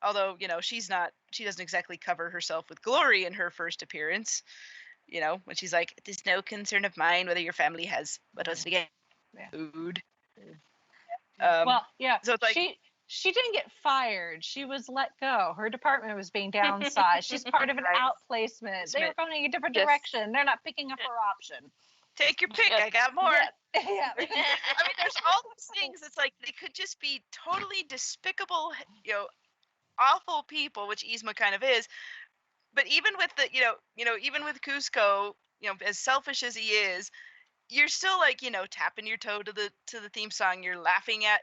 Although, she doesn't exactly cover herself with glory in her first appearance, when she's like, it is no concern of mine whether your family has, what was it again? Food. So it's like, she didn't get fired. She was let go. Her department was being downsized. She's part of an outplacement. They were going a different direction. They're not picking up her option. Take your pick. I got more. Yeah. I mean, there's all these things. It's like they could just be totally despicable, awful people, which Yzma kind of is. But even with the, even with Kuzco, as selfish as he is, you're still like, tapping your toe to the theme song. You're laughing at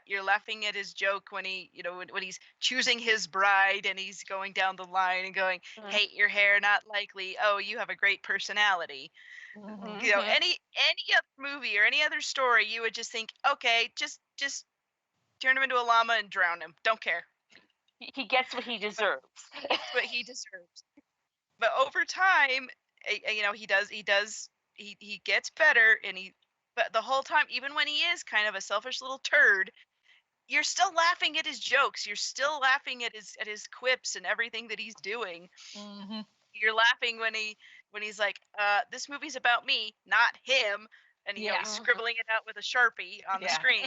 his joke when he, when he's choosing his bride and he's going down the line and going, hate your hair, not likely. Oh, you have a great personality. Any other movie or any other story, you would just think, okay, just turn him into a llama and drown him. Don't care. He gets what he deserves. But over time, he gets better, but the whole time, even when he is kind of a selfish little turd, you're still laughing at his jokes. You're still laughing at his quips and everything that he's doing. You're laughing when he's like, this movie's about me, not him. And he's scribbling it out with a Sharpie on the screen.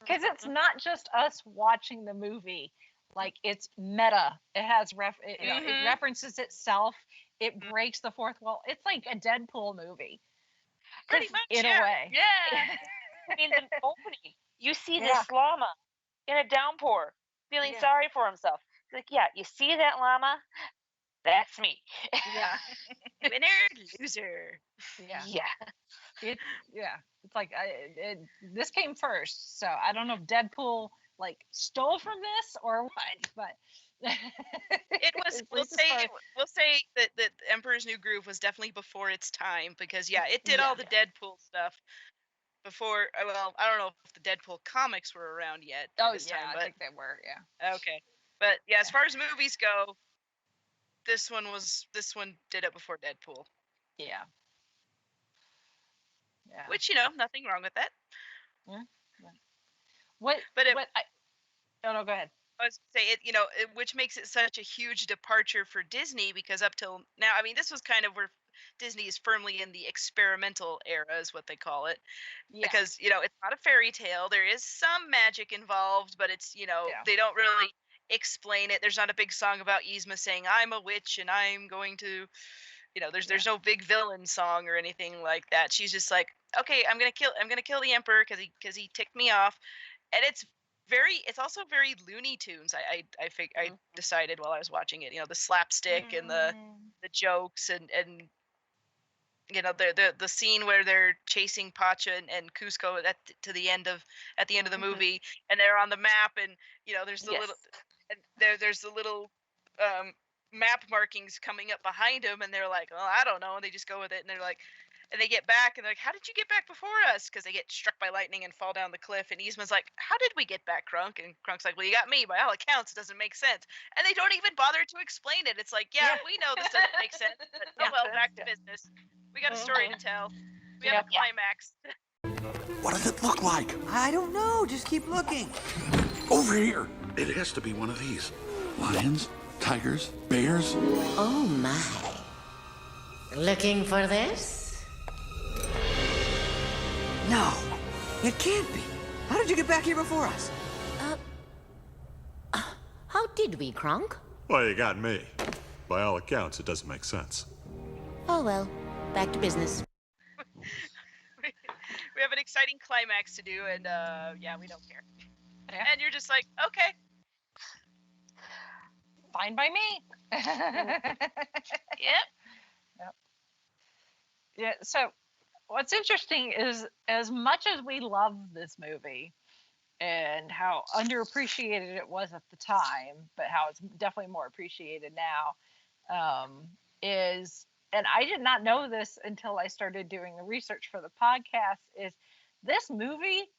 Because it's not just us watching the movie. Like, it's meta. It has it references itself. It breaks the fourth wall. It's like a Deadpool movie. Pretty much, in a way. Yeah. I mean, the opening, you see this llama in a downpour, feeling sorry for himself. He's like, yeah, you see that llama? That's me. Yeah. Winner, loser. It's like this came first, so I don't know if Deadpool stole from this or what, but it was. We'll say that Emperor's New Groove was definitely before its time because it did all the Deadpool stuff before. Well, I don't know if the Deadpool comics were around yet. I think they were. Yeah. Okay, but as far as movies go, this one did it before Deadpool. Yeah. Which nothing wrong with that. Yeah. No, go ahead. I was going to say which makes it such a huge departure for Disney because up till now, I mean, this was kind of where Disney is firmly in the experimental era, is what they call it. Yeah. Because it's not a fairy tale. There is some magic involved, but it's they don't really explain it. There's not a big song about Yzma saying I'm a witch and I'm going to there's no big villain song or anything like that. She's just like, okay, I'm gonna kill the emperor because he ticked me off, and it's also very Looney Tunes. I decided while I was watching it, the slapstick and the jokes and the scene where they're chasing Pacha and Kuzco at the end of the movie, and they're on the map, and there's the little and there's the little map markings coming up behind them, and they're like, well, I don't know, and they just go with it, and they're like, and they get back, and they're like, how did you get back before us? Because they get struck by lightning and fall down the cliff, and Yzma's like, how did we get back, Kronk? And Kronk's like, well, you got me. By all accounts, it doesn't make sense. And they don't even bother to explain it. It's like, yeah. We know this doesn't make sense, but oh well, back to business. We got a story to tell. We have a climax. What does it look like? I don't know. Just keep looking. Over here. It has to be one of these. Lions, tigers, bears. Oh my. Looking for this? No, it can't be. How did you get back here before us? How did we, Kronk? Well, you got me. By all accounts, it doesn't make sense. Oh well, back to business. We have an exciting climax to do, and we don't care. Yeah. And you're just like, okay. Fine by me. Yep. Yeah, so what's interesting is, as much as we love this movie and how underappreciated it was at the time, but how it's definitely more appreciated now, and I did not know this until I started doing the research for the podcast, is this movie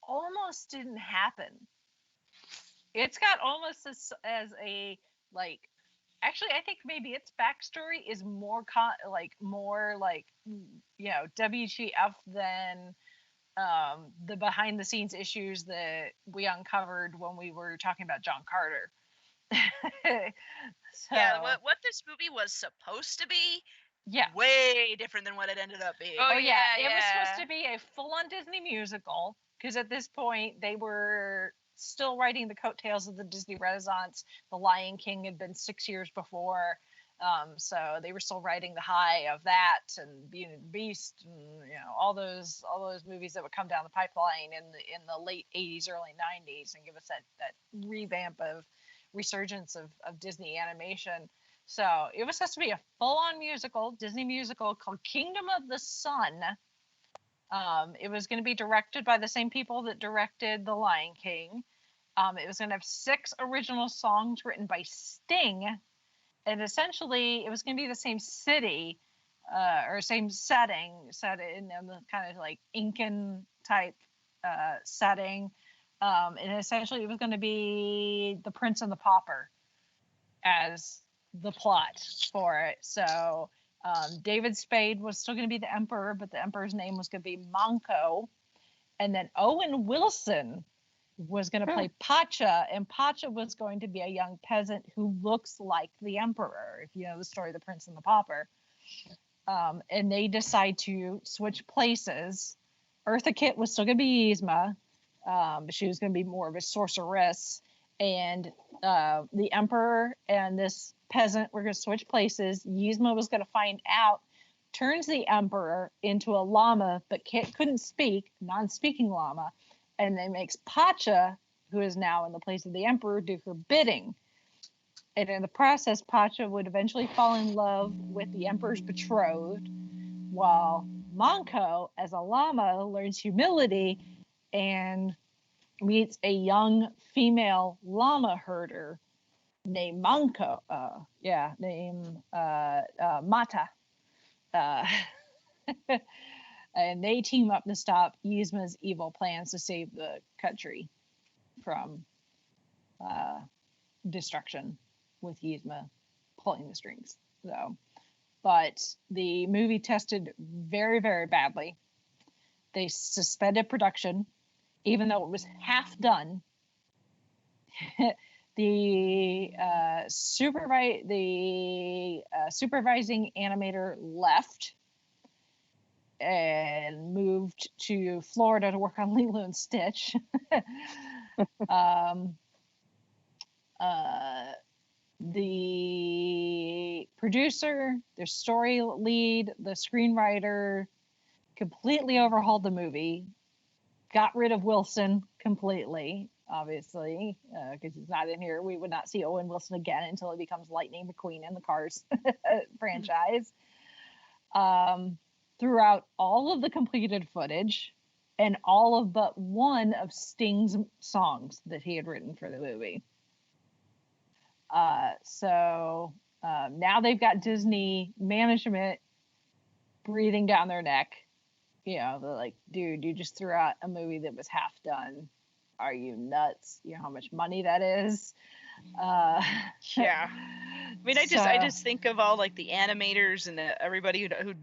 almost didn't happen. It's got almost as a, like, actually, I think maybe its backstory is more WTF than the behind the scenes issues that we uncovered when we were talking about John Carter. Yeah, what this movie was supposed to be, way different than what it ended up being. Oh yeah, it was supposed to be a full-on Disney musical, because at this point they were still riding the coattails of the Disney Renaissance. The Lion King had been 6 years before, so they were still riding the high of that, and Beauty and the Beast, and all those movies that would come down the pipeline in the late 80s, early 90s, and give us that revamp of resurgence of Disney animation. So it was supposed to be a full-on Disney musical called Kingdom of the Sun. It was going to be directed by the same people that directed The Lion King. It was going to have 6 original songs written by Sting, and essentially it was going to be the same city or same setting, set in the kind of like Incan type setting. And essentially it was going to be The Prince and the Pauper as the plot for it. So David Spade was still going to be the emperor, but the emperor's name was going to be Manco. And then Owen Wilson was going to play Pacha, and Pacha was going to be a young peasant who looks like the emperor, if you know the story of The Prince and the Pauper. And they decide to switch places. Eartha Kitt was still going to be Yzma. She was going to be more of a sorceress, and the emperor and this peasant were going to switch places. Yzma was going to find out, turns the emperor into a llama, but couldn't speak, non-speaking llama, and then makes Pacha, who is now in the place of the emperor, do her bidding. And in the process, Pacha would eventually fall in love with the emperor's betrothed, while Manco, as a llama, learns humility and meets a young female llama herder named Manco, named Mata. And they team up to stop Yzma's evil plans to save the country from destruction, with Yzma pulling the strings. So, but the movie tested very, very badly. They suspended production, even though it was half done. The supervising animator left and moved to Florida to work on Lilo and The producer, the story lead, the screenwriter completely overhauled the movie, got rid of Wilson completely, obviously, because he's not in here. We would not see Owen Wilson again until he becomes Lightning McQueen in the Cars franchise. Throughout all of the completed footage and all of but one of Sting's songs that he had written for the movie. So now they've got Disney management breathing down their neck. You know, they're like, dude, you just threw out a movie that was half done. Are you nuts? You know how much money that is? Yeah. I mean, I just think of all like the animators and everybody who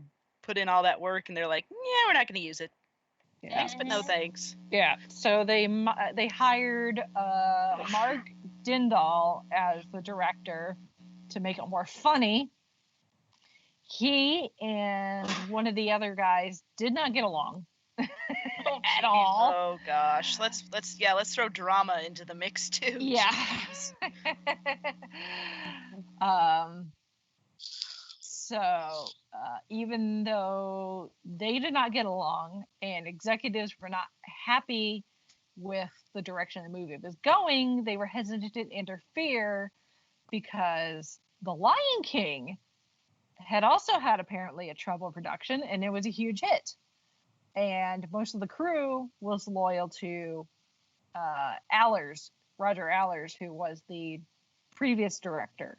put in all that work, and they're like, yeah, we're not going to use it. Yeah. Thanks, but no thanks. Yeah. So they hired Mark Dindal as the director to make it more funny. He and one of the other guys did not get along at all. Oh gosh, let's throw drama into the mix too. Yeah. So even though they did not get along and executives were not happy with the direction the movie was going, they were hesitant to interfere because The Lion King had also had apparently a troubled production, and it was a huge hit. And most of the crew was loyal to Roger Allers, who was the previous director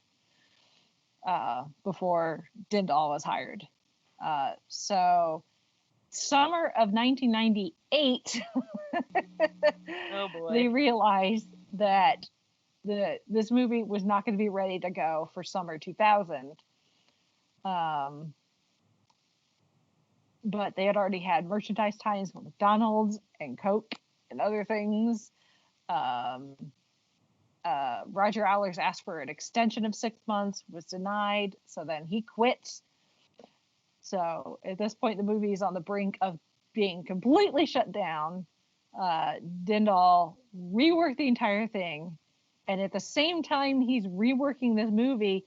before Dindal was hired. So summer of 1998, oh boy, they realized that this movie was not going to be ready to go for summer 2000. But they had already had merchandise ties with McDonald's and Coke and other things. Roger Allers asked for an extension of 6 months, was denied. So then he quit. So at this point, the movie is on the brink of being completely shut down. Dindal reworked the entire thing. And at the same time he's reworking this movie,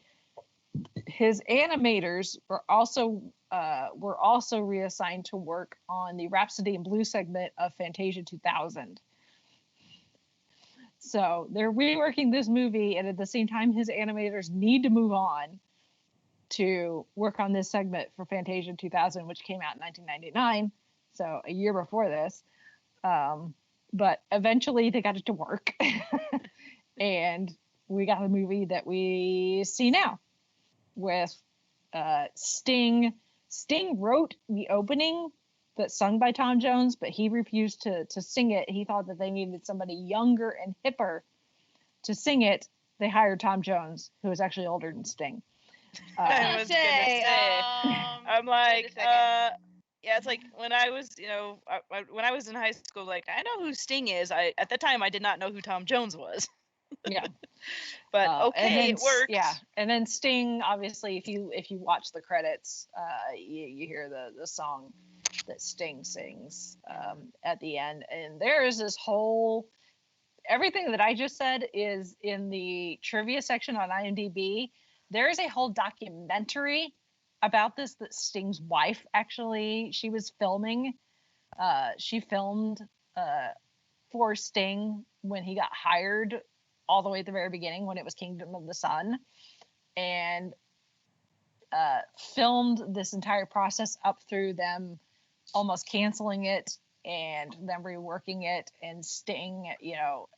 his animators were also reassigned to work on the Rhapsody in Blue segment of Fantasia 2000. So they're reworking this movie, and at the same time, his animators need to move on to work on this segment for Fantasia 2000, which came out in 1999, so a year before this. But eventually, they got it to work, and we got a movie that we see now with Sting. Sting wrote the opening that's sung by Tom Jones, but he refused to sing it. He thought that they needed somebody younger and hipper to sing it. They hired Tom Jones, who was actually older than Sting. I was gonna say, I'm like, yeah, it's like when I was, when I was in high school, like I know who Sting is. At the time I did not know who Tom Jones was. Yeah. But okay, it worked. Yeah, and then Sting, obviously, if you watch the credits, you hear the song that Sting sings at the end, and there is this whole everything that I just said is in the trivia section on IMDb. There is a whole documentary about this that Sting's wife she was filming. She filmed for Sting when he got hired, all the way at the very beginning when it was Kingdom of the Sun, and filmed this entire process up through them almost canceling it and them reworking it, and Sting,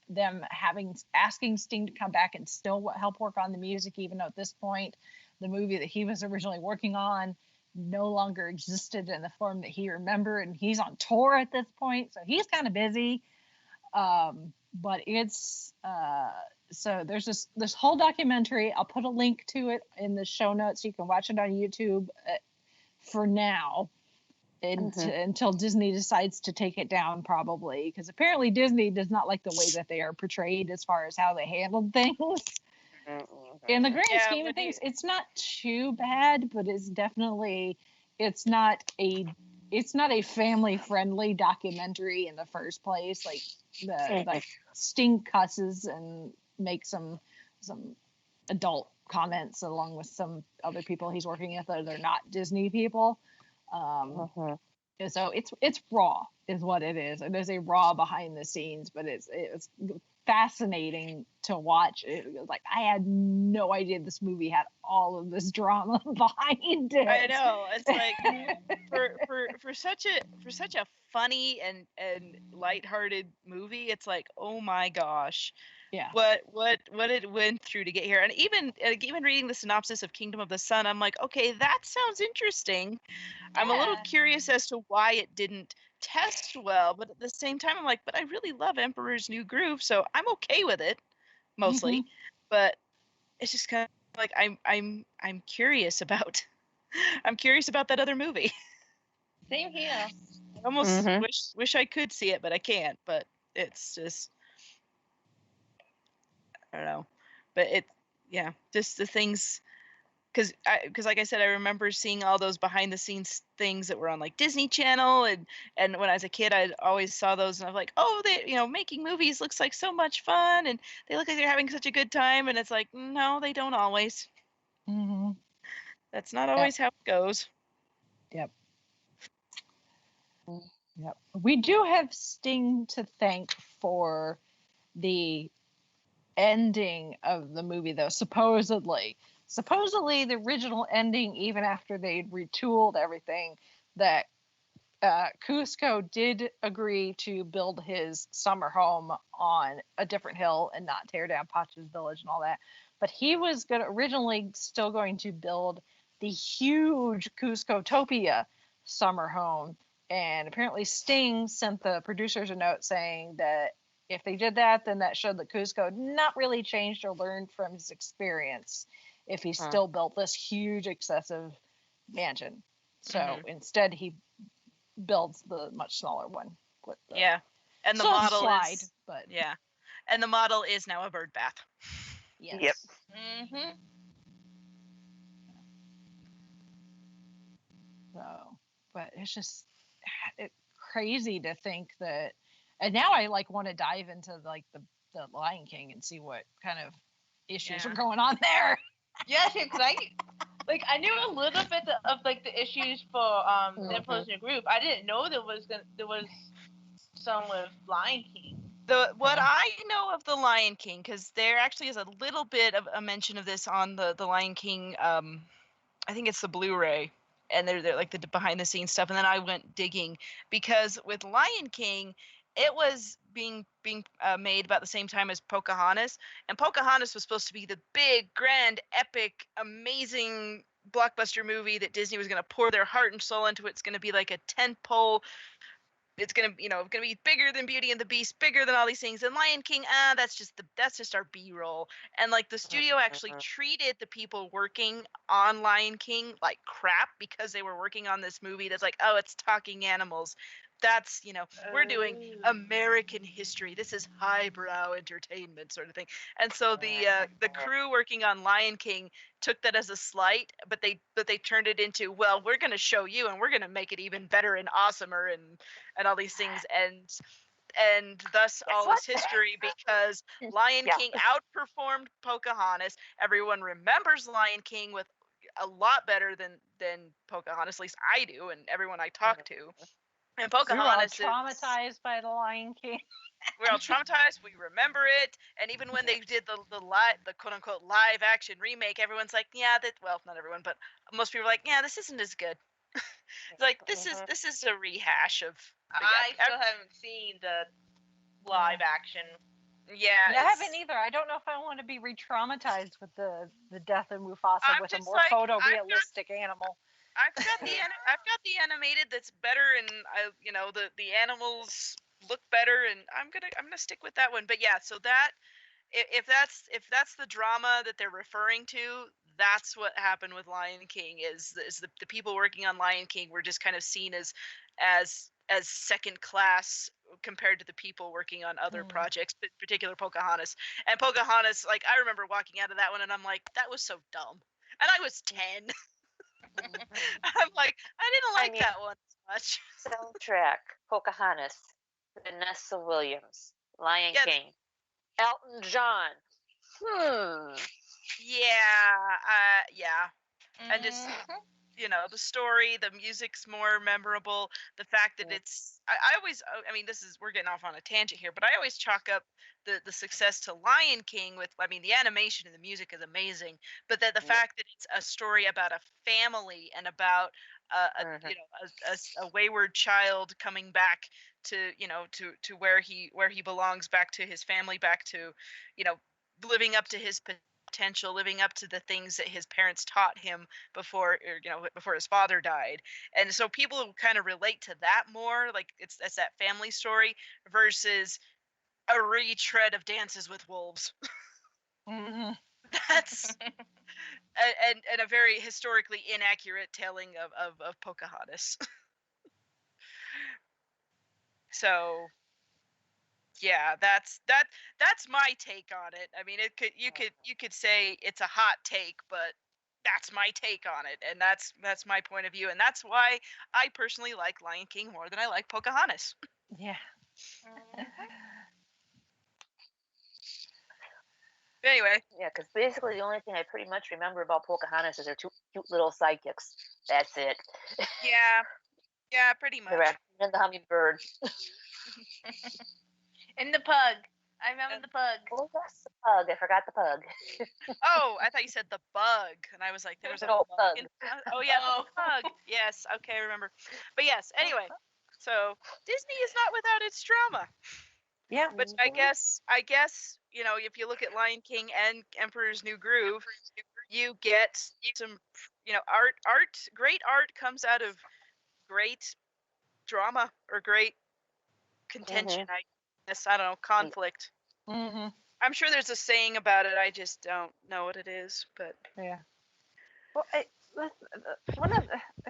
them asking Sting to come back and still help work on the music, even though at this point the movie that he was originally working on no longer existed in the form that he remembered, and he's on tour at this point, so he's kind of busy. But it's so there's this whole documentary. I'll put a link to it in the show notes. You can watch it on YouTube for now until Disney decides to take it down, probably, because apparently Disney does not like the way that they are portrayed as far as how they handled things. In the grand scheme of things, it's not too bad, but it's definitely not a family friendly documentary in the first place. Like Sting cusses and makes some adult comments along with some other people he's working with that are not Disney people. And so it's raw is what it is. It is a raw behind the scenes, but it's fascinating to watch. It was like I had no idea this movie had all of this drama behind it. I know. It's like for such a funny and lighthearted movie, it's like, oh my gosh. Yeah. What it went through to get here. And even reading the synopsis of Kingdom of the Sun, I'm like, okay, that sounds interesting. I'm a little curious as to why it didn't test well, but at the same time I'm like, but I really love Emperor's New Groove, so I'm okay with it mostly. But it's just kind of like I'm curious about that other movie. Same here. I almost wish I could see it, but I can't. But it's just, I don't know. But just the things, because like I said, I remember seeing all those behind the scenes things that were on like Disney Channel, and when I was a kid, I always saw those, and I was like, oh, they making movies looks like so much fun, and they look like they're having such a good time, and it's like, no, they don't always. That's not always how it goes. Yep. We do have Sting to thank for the ending of the movie, though. Supposedly the original ending, even after they'd retooled everything, that Kuzco did agree to build his summer home on a different hill and not tear down Pacha's village and all that. But he was originally still going to build the huge Kuzco-topia summer home. And apparently Sting sent the producers a note saying that if they did that, then that showed that Kuzco had not really changed or learned from his experience if he still built this huge, excessive mansion. So instead, he builds the much smaller one. And the model and the model is now a bird bath. Yes. Yep. So, but it's just crazy to think that, and now I like want to dive into like the Lion King and see what kind of issues are going on there. Yes, because I knew a little bit of like the issues for the Emperor's New Groove. I didn't know there was some with Lion King. What I know of the Lion King, because there actually is a little bit of a mention of this on the Lion King. I think it's the Blu-ray, and they're like the behind the scenes stuff. And then I went digging, because with Lion King, it was being made about the same time as Pocahontas, and Pocahontas was supposed to be the big, grand, epic, amazing blockbuster movie that Disney was going to pour their heart and soul into. It's going to be like a tentpole. It's gonna be bigger than Beauty and the Beast, bigger than all these things. And Lion King, that's just our B-roll. And like the studio actually treated the people working on Lion King like crap, because they were working on this movie that's like, oh, it's talking animals. That's, we're doing American history. This is highbrow entertainment sort of thing. And so the crew working on Lion King took that as a slight, but they turned it into, well, we're going to show you, and we're going to make it even better and awesomer and all these things, and thus all this history, because Lion King outperformed Pocahontas. Everyone remembers Lion King with a lot better than Pocahontas, at least I do, and everyone I talk to. And Pocahontas, we were all traumatized by the Lion King. We're all traumatized. We remember it, and even when they did the quote unquote live action remake, everyone's like, yeah, not everyone, but most people are like, yeah, this isn't as good. It's like this is a rehash of. I still haven't seen the live action. Yeah, I haven't either. I don't know if I want to be re-traumatized with the death of Mufasa with a more photorealistic animal. I've got the animated that's better, and the animals look better, and I'm gonna stick with that one. But yeah, so that if that's the drama that they're referring to, that's what happened with Lion King. Is the people working on Lion King were just kind of seen as second class compared to the people working on other projects, but particular Pocahontas. And Pocahontas, like, I remember walking out of that one and I'm like, that was so dumb. And I was 10. I'm like, I didn't like that one as much. Soundtrack: Pocahontas, Vanessa Williams, Lion King, Elton John. Yeah. And just, the story, the music's more memorable. The fact that I always, I mean, we're getting off on a tangent here, but I always chalk up the success to Lion King with, I mean, the animation and the music is amazing, but the fact that it's a story about a family and about a wayward child coming back to, to where he belongs, back to his family, back to, living up to his potential, living up to the things that his parents taught him before his father died. And so people kind of relate to that more, like it's that family story versus a retread of Dances with Wolves. That's and a very historically inaccurate telling of Pocahontas. So yeah, that's my take on it. I mean, you could say it's a hot take, but that's my take on it, and that's my point of view, and that's why I personally like Lion King more than I like Pocahontas. Yeah. Anyway. Yeah, because basically the only thing I pretty much remember about Pocahontas is her two cute little sidekicks. That's it. Yeah, pretty much. And the hummingbird. And the pug. I remember the pug. Oh, that's the pug. I forgot the pug. Oh, I thought you said the bug, and I was like, there was a No, bug. pug. Oh yeah, the pug. Yes, okay, I remember. But yes, anyway, so Disney is not without its drama. Yeah. But I guess if you look at Lion King and Emperor's New Groove, you get some great art comes out of great drama or great contention. I guess, I don't know, conflict. I'm sure there's a saying about it. I just don't know what it is, but yeah. Well, I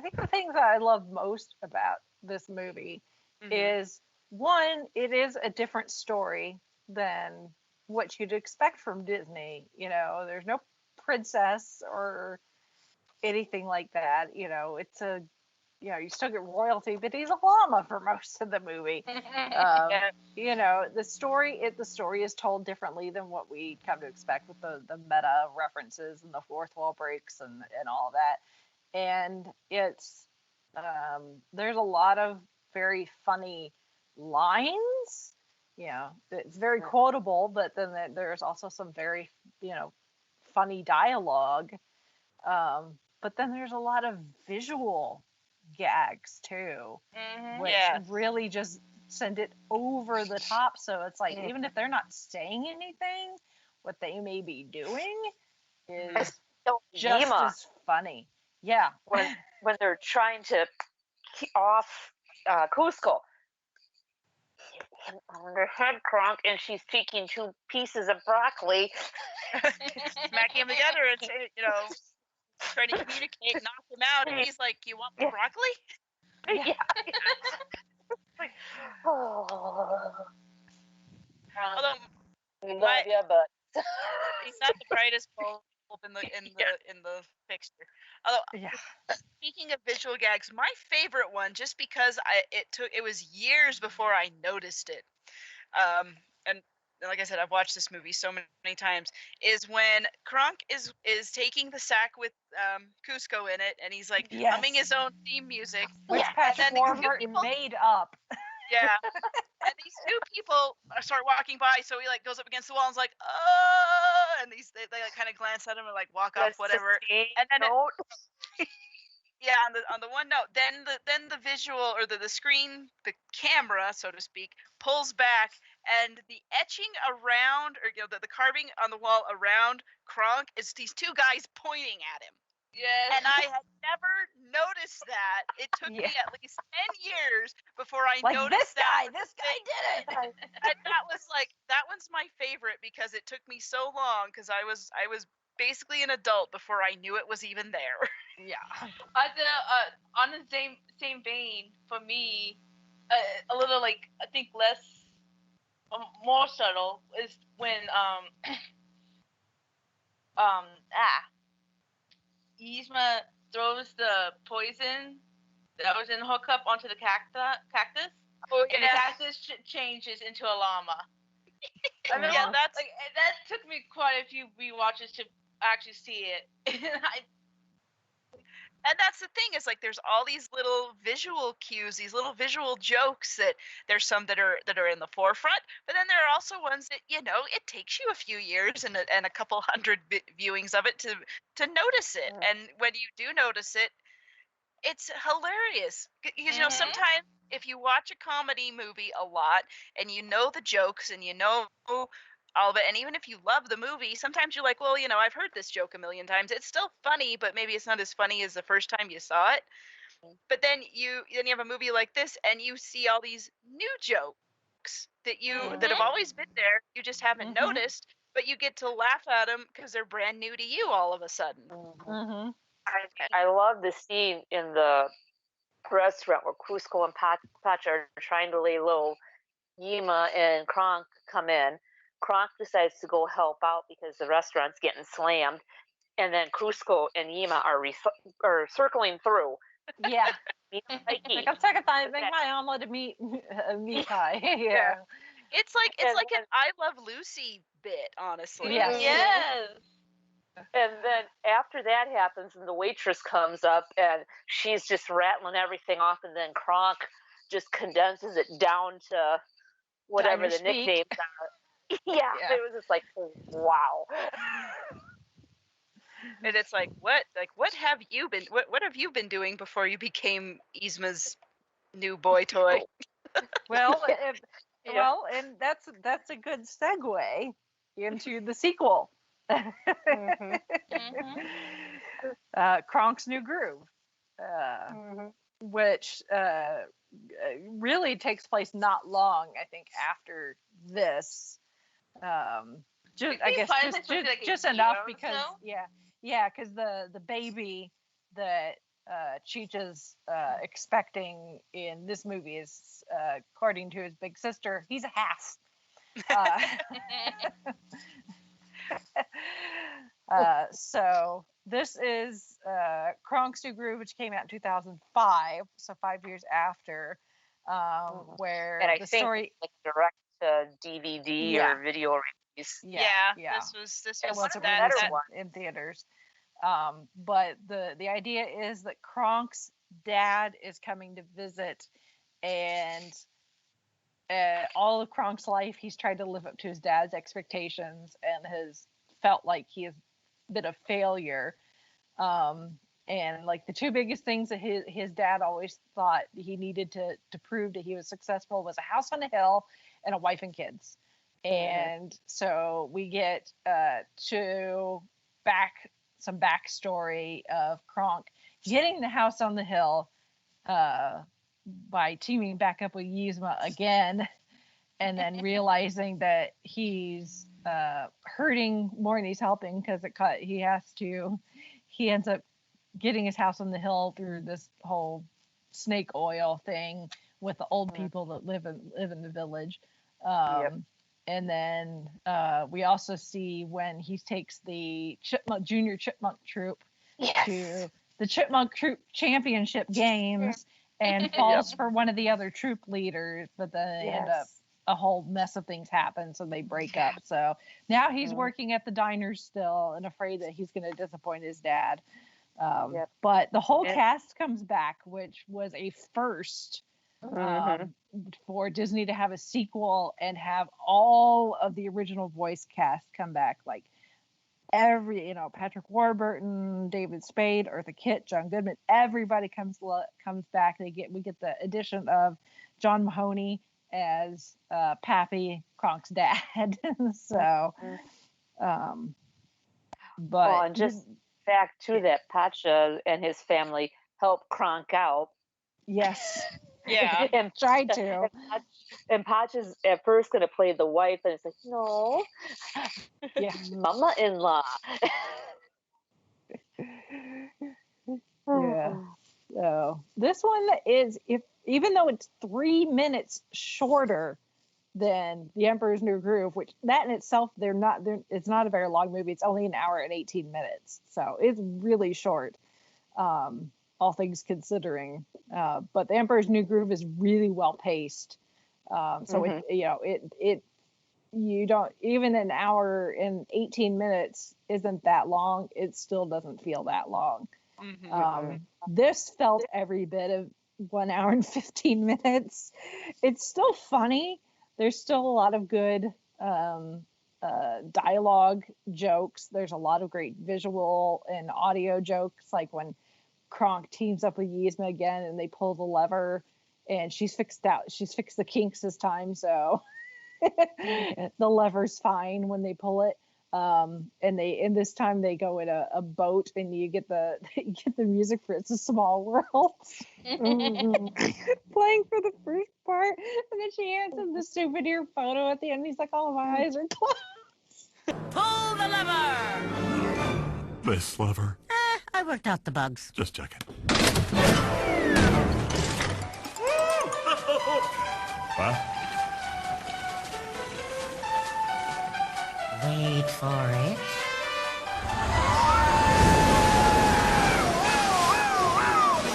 think the things that I love most about this movie is, one, it is a different story than what you'd expect from Disney. There's no princess or anything like that. It's a, you still get royalty, but he's a llama for most of the movie. The story is told differently than what we come to expect with the meta references and the fourth wall breaks and all that. And it's there's a lot of very funny lines. It's very quotable, but then there's also some very funny dialogue. But then there's a lot of visual gags too, which really just send it over the top. So it's like, even if they're not saying anything, what they may be doing is just as funny. Yeah. When they're trying to keep off Kuzco. Hit him on the head, Kronk, and she's taking two pieces of broccoli, smacking them together and trying to communicate, knock him out, and he's like, "You want more broccoli?" Yeah. Although love you, but he's not the brightest bulb in the fixture. Although, speaking of visual gags, my favorite one, just because it was years before I noticed it, and like I said, I've watched this movie so many times, is when Kronk is taking the sack with Kuzco in it, and he's like humming his own theme music, which Patrick Warburton made up. Yeah. And these two people start walking by, so he goes up against the wall and is like, "Oh!" And they kind of glance at him and walk off, whatever. And then on the one note, then the visual, or the screen, the camera, so to speak, pulls back, and the etching around, or the carving on the wall around Kronk is these two guys pointing at him. Yes. And I had never noticed that. It took me at least 10 years before I noticed that. This guy did it. And that one's my favorite, because it took me so long, because I was basically an adult before I knew it was even there. Yeah. On the same vein, for me, a little I think less, more subtle, is when Yzma throws the poison that was in her cup onto the cactus. Oh, and the cactus changes into a llama. I mean, that took me quite a few rewatches to actually see it. And that's the thing is like there's all these little visual cues, these little visual jokes that there's some that are in the forefront, but then there are also ones that it takes you a few years and a couple hundred viewings of it to notice it. And when you do notice it, it's hilarious because sometimes if you watch a comedy movie a lot and you know the jokes and you know all of it, and even if you love the movie, sometimes you're like, well, I've heard this joke a million times. It's still funny, but maybe it's not as funny as the first time you saw it. But then you have a movie like this and you see all these new jokes that that have always been there, you just haven't noticed, but you get to laugh at them because they're brand new to you all of a sudden. I love the scene in the restaurant where Kuzco and Pacha are trying to lay low. Yzma and Kronk come in. Kronk decides to go help out because the restaurant's getting slammed, and then Kuzco and Yzma are circling through. Yeah. Like I'm second time, make my omelet a meat pie. Yeah. It's like an I Love Lucy bit, honestly. Yes. Yes. And then after that happens, and the waitress comes up, and she's just rattling everything off, and then Kronk just condenses it down to whatever the nicknames are. Yeah, it was just like, wow. And it's like, what have you been doing before you became Yzma's new boy toy? Well, and that's a good segue into the sequel. Kronk's New Groove, which really takes place not long, I think, after this. Just enough because because the baby that Cheech is expecting in this movie is, according to his big sister, he's a half. So this is Kronk's New Groove, which came out in 2005, so 5 years after, where and I the think story like direct to DVD or video release. This was a that one in theaters. But the idea is that Kronk's dad is coming to visit, and all of Kronk's life he's tried to live up to his dad's expectations and has felt like he has been a failure. And like the two biggest things that his dad always thought he needed to prove that he was successful was a house on a hill and a wife and kids. And so we get some backstory of Kronk getting the house on the hill by teaming back up with Yzma again, and then realizing that he's hurting more than he's helping because he ends up getting his house on the hill through this whole snake oil thing with the old people that live in the village. And then we also see when he takes the junior chipmunk troop to the chipmunk troop championship games and falls for one of the other troop leaders, but then they end up a whole mess of things happen, so they break up. So now he's working at the diner still and afraid that he's going to disappoint his dad. But the whole cast comes back, which was a first for Disney to have a sequel and have all of the original voice cast come back, like every Patrick Warburton, David Spade, Eartha Kitt, John Goodman, everybody comes back. We get the addition of John Mahoney as Pappy, Kronk's dad. So but and just back to that, Pacha and his family help Kronk out. Yes. Yeah. And tried to. And Pacha's at first going to play the wife, and it's like, no, mama-in-law. Yeah. So this one is, even though it's 3 minutes shorter than The Emperor's New Groove, which that in itself it's not a very long movie. It's only an hour and 18 minutes, so it's really short, all things considering. But The Emperor's New Groove is really well paced. So it you don't, even an hour and 18 minutes isn't that long. It still doesn't feel that long. This felt every bit of 1 hour and 15 minutes. It's still funny. There's still a lot of good dialogue jokes. There's a lot of great visual and audio jokes, like when Kronk teams up with Yzma again and they pull the lever, and she's fixed the kinks this time, so the lever's fine when they pull it. And this time they go in a boat, and you get the music for It's a Small World playing for the first part, and then she hands him the souvenir photo at the end. He's like, "All my eyes are closed." Pull the lever! This lever. I worked out the bugs. Just checking. What? Wait for it.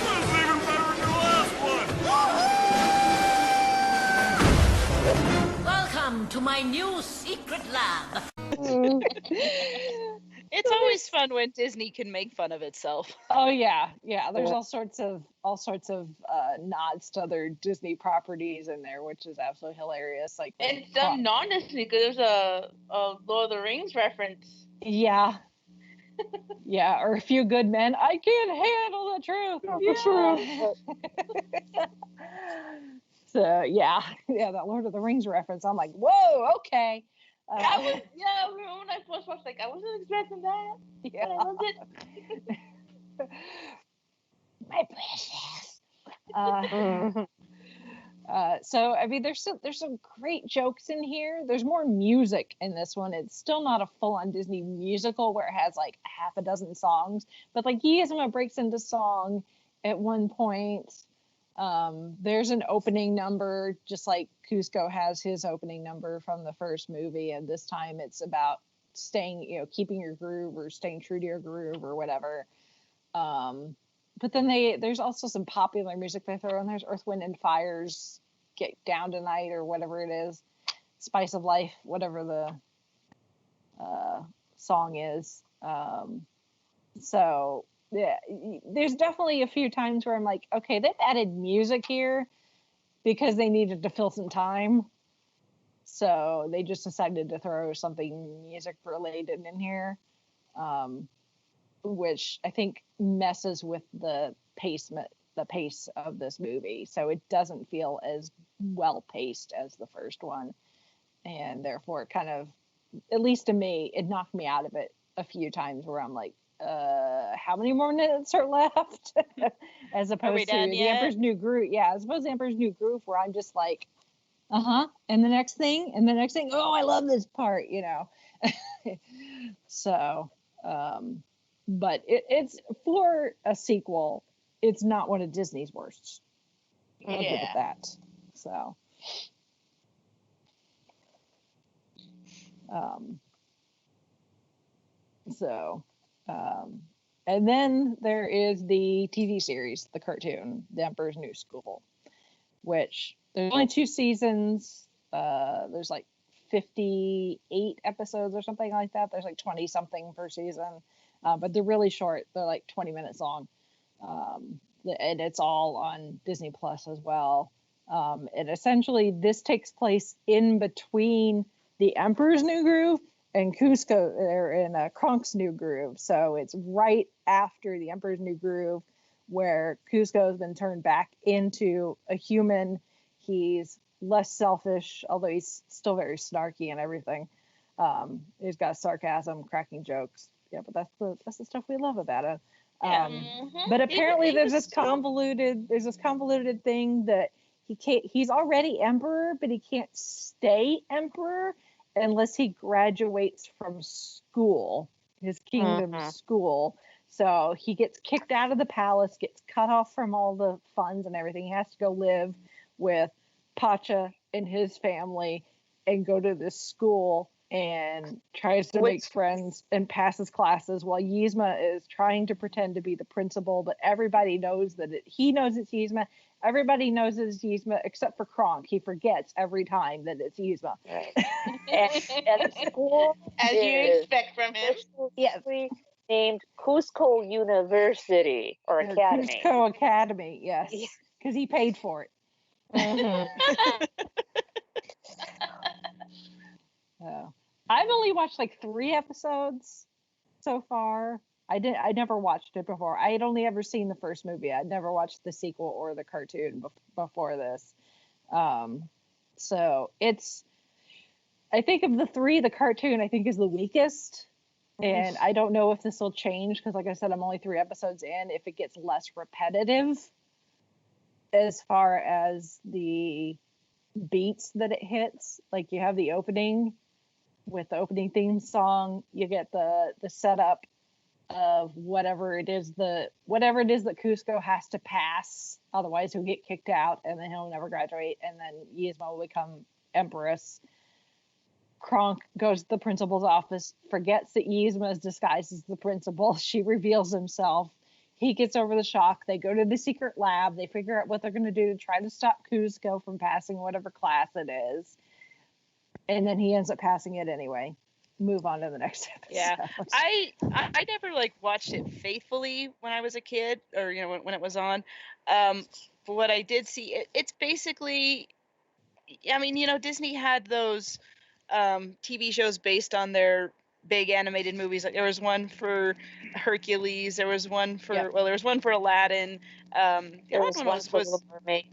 That's even better than your last one! Welcome to my new secret lab. It's always fun when Disney can make fun of itself. Oh yeah. There's all sorts of nods to other Disney properties in there, which is absolutely hilarious. Like, and some non-Disney, because there's a Lord of the Rings reference. Yeah. Yeah, or A Few Good Men. I can't handle the truth. So yeah, that Lord of the Rings reference. I'm like, whoa, okay. When I first watched, like, I wasn't expecting that. Yeah. But I loved it. My precious. So I mean, there's some great jokes in here. There's more music in this one. It's still not a full-on Disney musical where it has like half a dozen songs, but like Yzma breaks into song at one point. There's an opening number, just like Kuzco has his opening number from the first movie, and this time it's about staying, keeping your groove or staying true to your groove or whatever. But then there's also some popular music they throw in. There's Earth, Wind, and Fire's Get Down Tonight or whatever it is, Spice of Life, whatever the song is. So yeah, there's definitely a few times where I'm like, okay, they've added music here because they needed to fill some time. So they just decided to throw something music related in here, which I think messes with the pace of this movie. So it doesn't feel as well paced as the first one. And therefore it kind of, at least to me, it knocked me out of it a few times where I'm like, how many more minutes are left? As opposed to The Emperor's New Groove. Yeah, as opposed to The Emperor's New Groove, where I'm just like, and the next thing, oh, I love this part, So, but it's for a sequel, it's not one of Disney's worst. I'll give it that. So, and then there is the TV series, the cartoon, The Emperor's New School, which there's only 2 seasons. There's like 58 episodes or something like that. There's like 20 something per season, but they're really short. They're like 20 minutes long. And it's all on Disney Plus as well. And essentially this takes place in between The Emperor's New Groove and Kuzco, or in Kronk's New Groove. So it's right after The Emperor's New Groove, where Kuzco has been turned back into a human. He's less selfish, although he's still very snarky and everything. He's got sarcasm, cracking jokes. Yeah, but that's the stuff we love about it. But apparently there's this convoluted thing that he's already emperor, but he can't stay emperor unless he graduates from school, his kingdom school. So he gets kicked out of the palace, gets cut off from all the funds and everything. He has to go live with Pacha and his family and go to this school and tries to make friends and passes classes while Yzma is trying to pretend to be the principal, but everybody knows that he knows it's Yzma Everybody knows it's Yzma except for Kronk. He forgets every time that it's Yzma. Right. And school As you is expect from him. officially named Cusco University or Academy. Cusco Academy, yes. Because he paid for it. So, I've only watched like 3 episodes so far. I never watched it before. I had only ever seen the first movie. I'd never watched the sequel or the cartoon before this. So it's, I think of the 3, the cartoon I think is the weakest. And I don't know if this will change because, like I said, I'm only 3 episodes in. If it gets less repetitive as far as the beats that it hits, like you have the opening with the opening theme song, you get the setup of whatever it is that Kuzco has to pass, otherwise he'll get kicked out and then he'll never graduate, and then Yzma will become empress. Kronk goes to the principal's office, forgets that Yzma is disguised as the principal. She reveals himself. He gets over the shock. They go to the secret lab. They figure out what they're going to do to try to stop Kuzco from passing whatever class it is. And then he ends up passing it anyway. Move on to the next episode. Yeah, I never like watched it faithfully when I was a kid, or when it was on. But what I did see, it's basically, I mean, Disney had those TV shows based on their big animated movies. Like there was one for Hercules, there was one for there was one for Aladdin. The other one was Little Mermaid.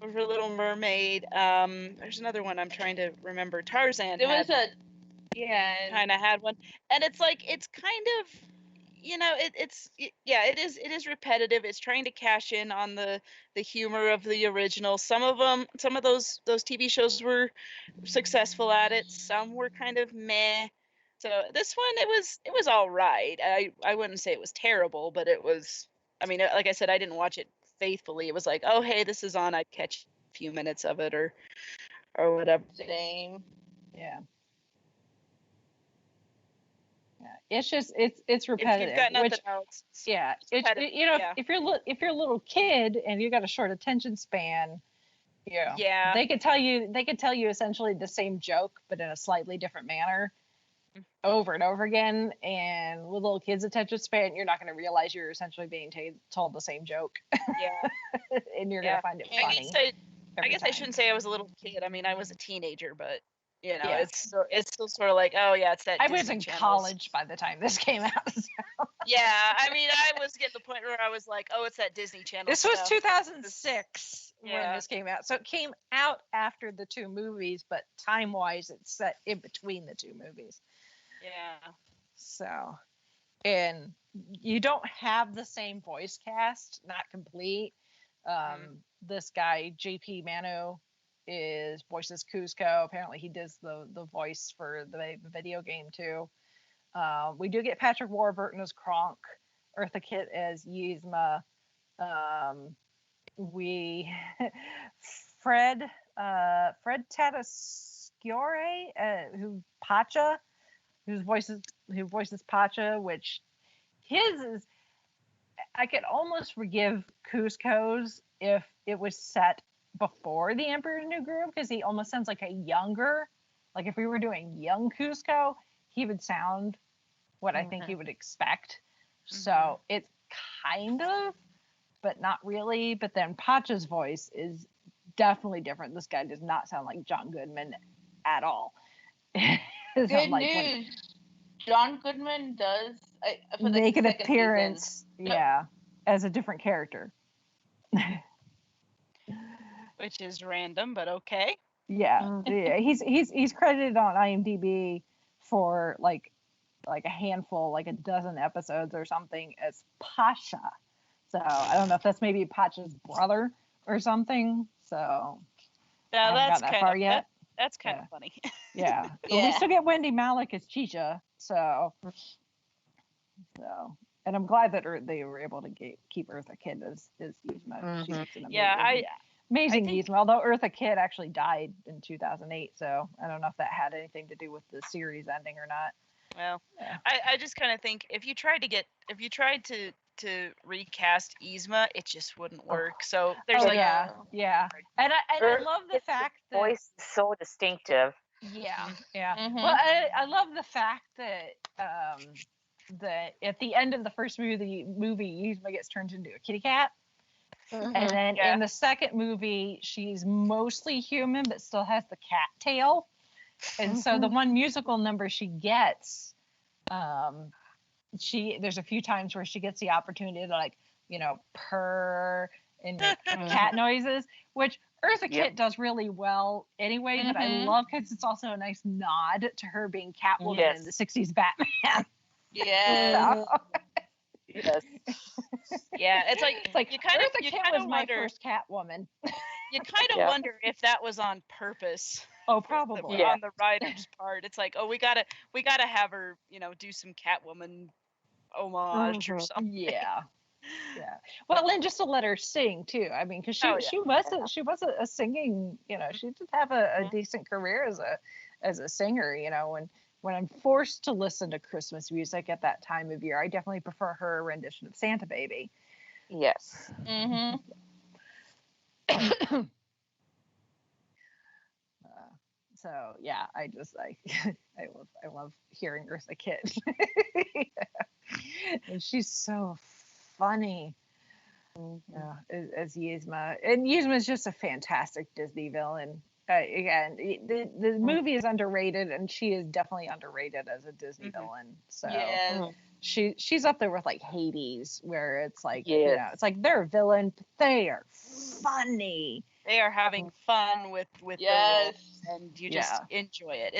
For Little Mermaid. There's another one I'm trying to remember. Tarzan. There was a kind of had one, and it's like it's kind of it is repetitive. It's trying to cash in on the humor of the original. Some of those TV shows were successful at it. Some were kind of meh. So this one, it was all right. I wouldn't say it was terrible, but it was, I mean, like I said, I didn't watch it faithfully. It was like, oh hey, this is on, I'd catch a few minutes of it or whatever. Same. Yeah. It's just it's repetitive. If you've got nothing else, if you're a little kid and you got a short attention span, they could tell you essentially the same joke but in a slightly different manner over and over again. And with little kids' attention span, you're not going to realize you're essentially being told the same joke. Yeah, and you're going to find it funny. I guess I shouldn't say I was a little kid. I mean, I was a teenager, but. It's still sort of like, oh yeah, it's that. I was in college by the time this came out. So. Yeah, I mean, I was getting to the point where I was like, oh, it's that Disney Channel. This was 2006 when this came out, so it came out after the 2 movies, but time-wise, it's set in between the 2 movies. Yeah. So, and you don't have the same voice cast, not complete. This guy, JP Manu, voices Kuzco. Apparently he does the voice for the video game too. We do get Patrick Warburton as Kronk, Eartha Kitt as Yzma. Fred Tatasciore, who voices Pacha, which his is, I could almost forgive Kuzco's if it was set before the Emperor's New Groove, because he almost sounds like like if we were doing young Kuzco, he would sound what I think you would expect. So it's kind of, but not really. But then Pacha's voice is definitely different. This guy does not sound like John Goodman at all. Good news. John Goodman does make an appearance, as a different character. Which is random, but okay. Yeah. He's credited on IMDb for like a handful, like a dozen episodes or something as Pacha. So I don't know if that's maybe Pacha's brother or something. So yeah, that's that far yet. That's kind of funny. Yeah. But we still get Wendy Malick as Chicha. So, and I'm glad that they were able to keep Eartha Kitt as Yzma. Amazing Yzma. Although Eartha Kitt actually died in 2008, so I don't know if that had anything to do with the series ending or not. Well, I just kind of think if you tried to recast Yzma, it just wouldn't work. So there's like yeah, and I love the fact that voice is so distinctive. Yeah, yeah. Mhm. Well, I love the fact that that at the end of the first movie, Yzma gets turned into a kitty cat, and then in the second movie, she's mostly human but still has the cat tail. And so the one musical number she gets, there's a few times where she gets the opportunity to purr and make cat noises, which Eartha Kitt does really well anyway, but I love because it's also a nice nod to her being Catwoman in the 60s Batman. Yes. Yes. Yeah, it's like you kind Eartha Kitt was my wonder, first Catwoman. You kind of wonder if that was on purpose. Oh, probably. On the writer's part. It's like, oh, we gotta have her, do some Catwoman homage or something. Yeah. Yeah. Well, and just to let her sing too. I mean, because she was a singing. She did have a decent career as a singer. When I'm forced to listen to Christmas music at that time of year, I definitely prefer her rendition of Santa Baby. Yes. Mm-hmm. So yeah, I love hearing Eartha Kitt. And she's so funny. As Yzma, and Yzma is just a fantastic Disney villain. Again, the movie is underrated, and she is definitely underrated as a Disney villain. So she's up there with like Hades, where it's like it's like they're a villain, but they are funny. They are having fun with the role, and you just enjoy it.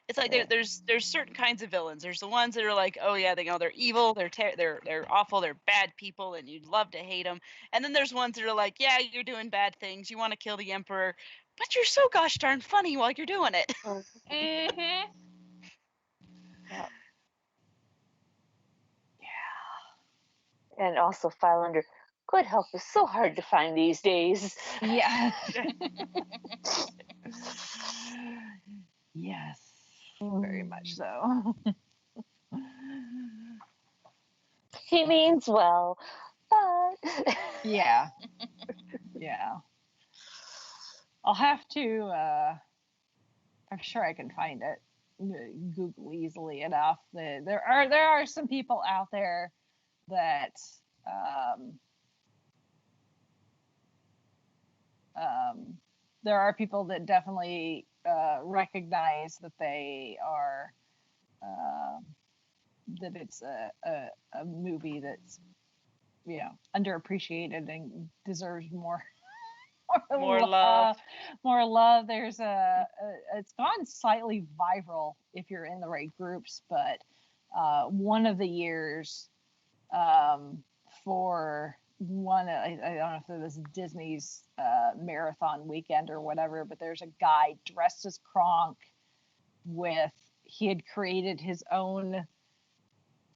It's like there's certain kinds of villains. There's the ones that are like, oh yeah, they're evil, they're awful, they're bad people, and you'd love to hate them. And then there's ones that are like, yeah, you're doing bad things, you want to kill the emperor, but you're so gosh darn funny while you're doing it. Mm-hmm. Yeah. And also file under good help is so hard to find these days. Yeah. Yes. Very much so. He means well, but yeah. I'll have to I'm sure I can find it. Google easily enough. There are some people out there that there are people that definitely recognize that they are that it's a movie that's underappreciated and deserves more love. More love. There's it's gone slightly viral if you're in the right groups, but one of the years for one, I don't know if it was Disney's marathon weekend or whatever, but there's a guy dressed as Kronk he had created his own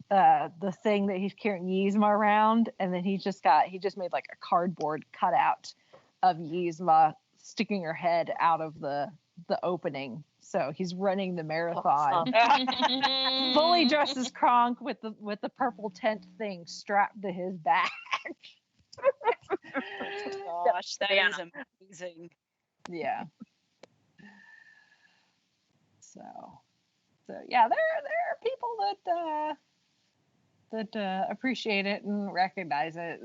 the thing that he's carrying Yzma around, and then he just made like a cardboard cutout of Yzma sticking her head out of the opening. So he's running the marathon, fully dressed as Kronk with the purple tent thing strapped to his back. Gosh, that is amazing. Yeah. So yeah, there are people that appreciate it and recognize it.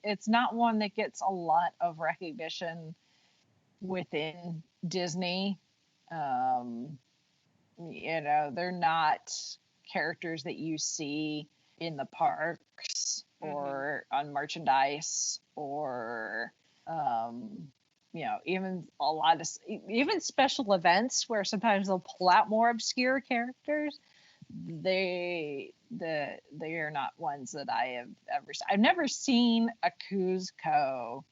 It's not one that gets a lot of recognition within Disney. They're not characters that you see in the parks or on merchandise or even a lot of even special events where sometimes they'll pull out more obscure characters. They are not ones that I have ever seen. I've never seen a Kuzco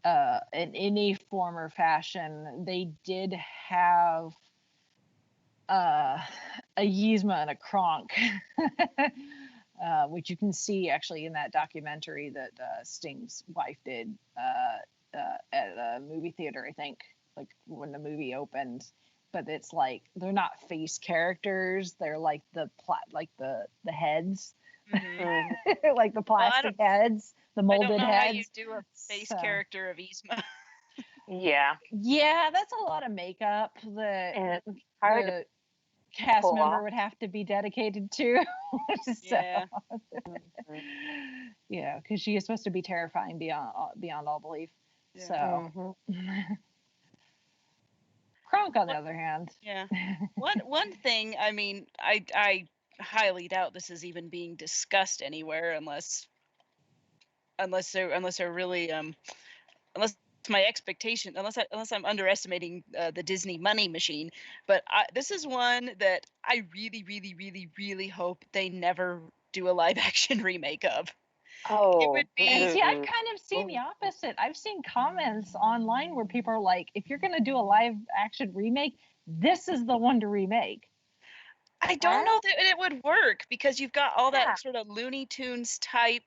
in any form or fashion. They did have a Yzma and a Kronk, which you can see actually in that documentary that Sting's wife did at a movie theater, I think, like when the movie opened. but it's like they're not face characters. They're like the heads, like the plastic heads, the molded heads. I don't know how you do a face character of Yzma. Yeah, that's a lot of makeup that And it's hard the cast pull member off. would have to be dedicated to. Yeah. Yeah, because she is supposed to be terrifying beyond all belief. Yeah. So, Kronk, on the other hand, Yeah. One thing, I mean, I highly doubt this is even being discussed anywhere unless they're really unless my expectation unless I'm underestimating the Disney money machine. But this is one that I really hope they never do a live action remake of. It would be. And see, I've kind of seen the opposite. I've seen comments online where people are like, if you're going to do a live action remake, this is the one to remake. I don't know that it would work because you've got all that sort of Looney Tunes type